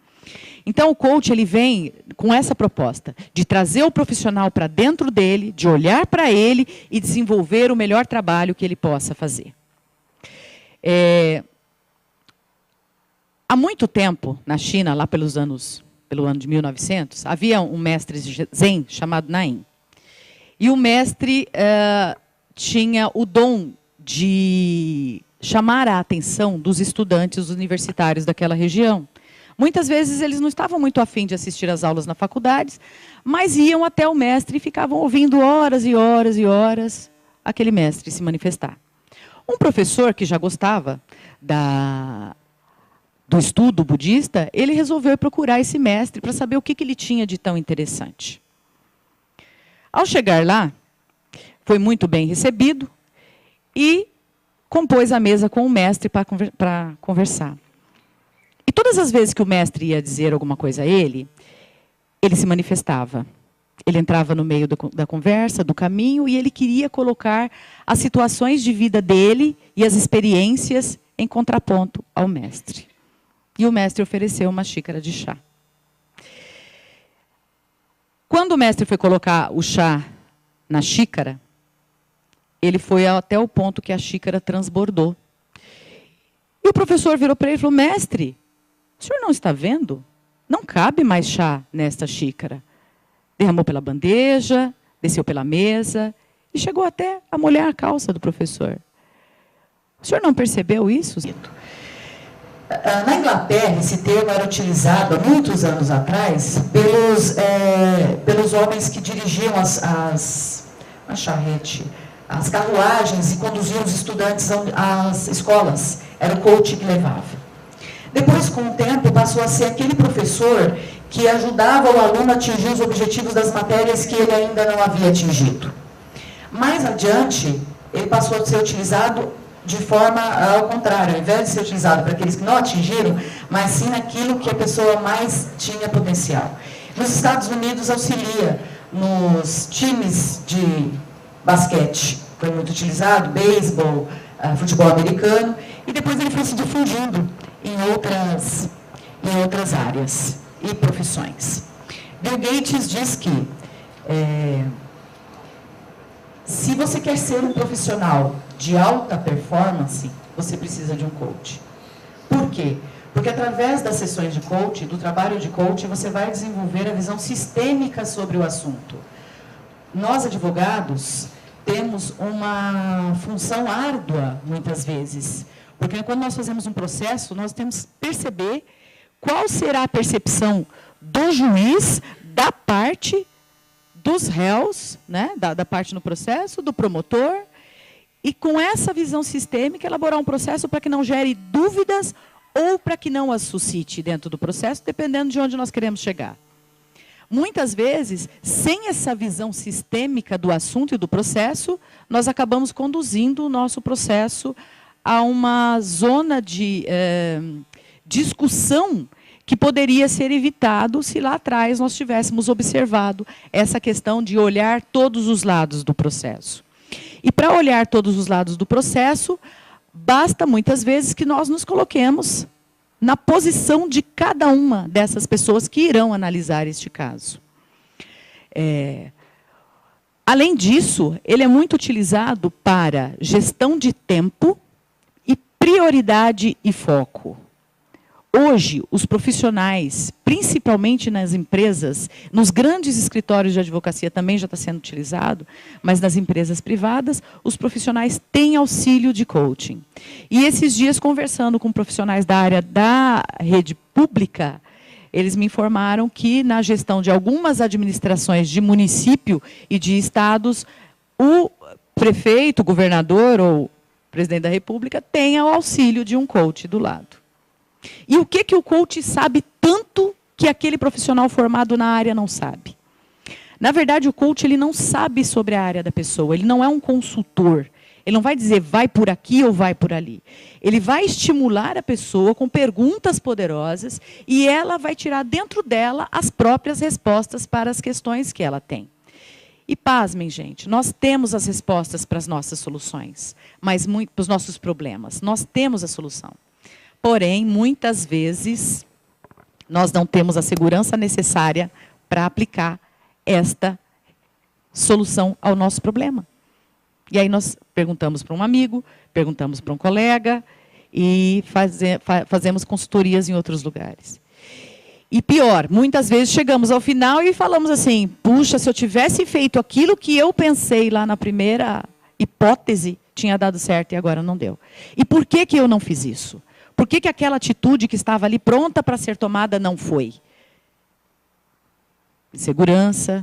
Então, o coach ele vem com essa proposta de trazer o profissional para dentro dele, de olhar para ele e desenvolver o melhor trabalho que ele possa fazer. Há muito tempo, na China, lá pelo ano de 1900, havia um mestre zen chamado Nain. E o mestre tinha o dom de chamar a atenção dos estudantes universitários daquela região. Muitas vezes eles não estavam muito afim de assistir às aulas na faculdade, mas iam até o mestre e ficavam ouvindo horas e horas e horas aquele mestre se manifestar. Um professor que já gostava do estudo budista, ele resolveu procurar esse mestre para saber o que ele tinha de tão interessante. Ao chegar lá, foi muito bem recebido e compôs a mesa com o mestre para conversar. E todas as vezes que o mestre ia dizer alguma coisa a ele se manifestava. Ele entrava no meio da conversa, do caminho, e ele queria colocar as situações de vida dele e as experiências em contraponto ao mestre. E o mestre ofereceu uma xícara de chá. Quando o mestre foi colocar o chá na xícara, ele foi até o ponto que a xícara transbordou. E o professor virou para ele e falou: mestre, o senhor não está vendo? Não cabe mais chá nesta xícara. Derramou pela bandeja, desceu pela mesa e chegou até a molhar a calça do professor. O senhor não percebeu isso?
Na Inglaterra, esse termo era utilizado há muitos anos atrás pelos homens que dirigiam as carruagens e conduziam os estudantes às escolas. Era o coach que levava. Depois, com o tempo, passou a ser aquele professor que ajudava o aluno a atingir os objetivos das matérias que ele ainda não havia atingido. Mais adiante, ele passou a ser utilizado de forma ao contrário, ao invés de ser utilizado para aqueles que não atingiram, mas sim naquilo que a pessoa mais tinha potencial. Nos Estados Unidos, auxilia nos times de basquete, foi muito utilizado, beisebol, futebol americano, e depois ele foi se difundindo em outras áreas e profissões. Bill Gates diz que se você quer ser um profissional de alta performance, você precisa de um coach. Por quê? Porque através das sessões de coach, do trabalho de coach, você vai desenvolver a visão sistêmica sobre o assunto. Nós, advogados, temos uma função árdua, muitas vezes, porque quando nós fazemos um processo, nós temos que perceber qual será a percepção do juiz, da parte dos réus, né, da parte no processo, do promotor, e com essa visão sistêmica, elaborar um processo para que não gere dúvidas ou para que não as suscite dentro do processo, dependendo de onde nós queremos chegar. Muitas vezes, sem essa visão sistêmica do assunto e do processo, nós acabamos conduzindo o nosso processo a uma zona de discussão que poderia ser evitado se lá atrás nós tivéssemos observado essa questão de olhar todos os lados do processo. E para olhar todos os lados do processo, basta muitas vezes que nós nos coloquemos na posição de cada uma dessas pessoas que irão analisar este caso. Além disso, ele é muito utilizado para gestão de tempo e prioridade e foco. Hoje, os profissionais, principalmente nas empresas, nos grandes escritórios de advocacia também já está sendo utilizado, mas nas empresas privadas, os profissionais têm auxílio de coaching. E esses dias, conversando com profissionais da área da rede pública, eles me informaram que, na gestão de algumas administrações de município e de estados, o prefeito, o governador ou presidente da República tem o auxílio de um coach do lado. E o que o coach sabe tanto que aquele profissional formado na área não sabe? Na verdade, o coach ele não sabe sobre a área da pessoa, ele não é um consultor. Ele não vai dizer vai por aqui ou vai por ali. Ele vai estimular a pessoa com perguntas poderosas e ela vai tirar dentro dela as próprias respostas para as questões que ela tem. E pasmem, gente, nós temos as respostas para as nossas soluções, mas para os nossos problemas. Nós temos a solução. Porém, muitas vezes, nós não temos a segurança necessária para aplicar esta solução ao nosso problema. E aí nós perguntamos para um amigo, perguntamos para um colega e fazemos consultorias em outros lugares. E pior, muitas vezes chegamos ao final e falamos assim, puxa, se eu tivesse feito aquilo que eu pensei lá na primeira hipótese, tinha dado certo e agora não deu. E por que eu não fiz isso? Por que aquela atitude que estava ali pronta para ser tomada não foi? Insegurança.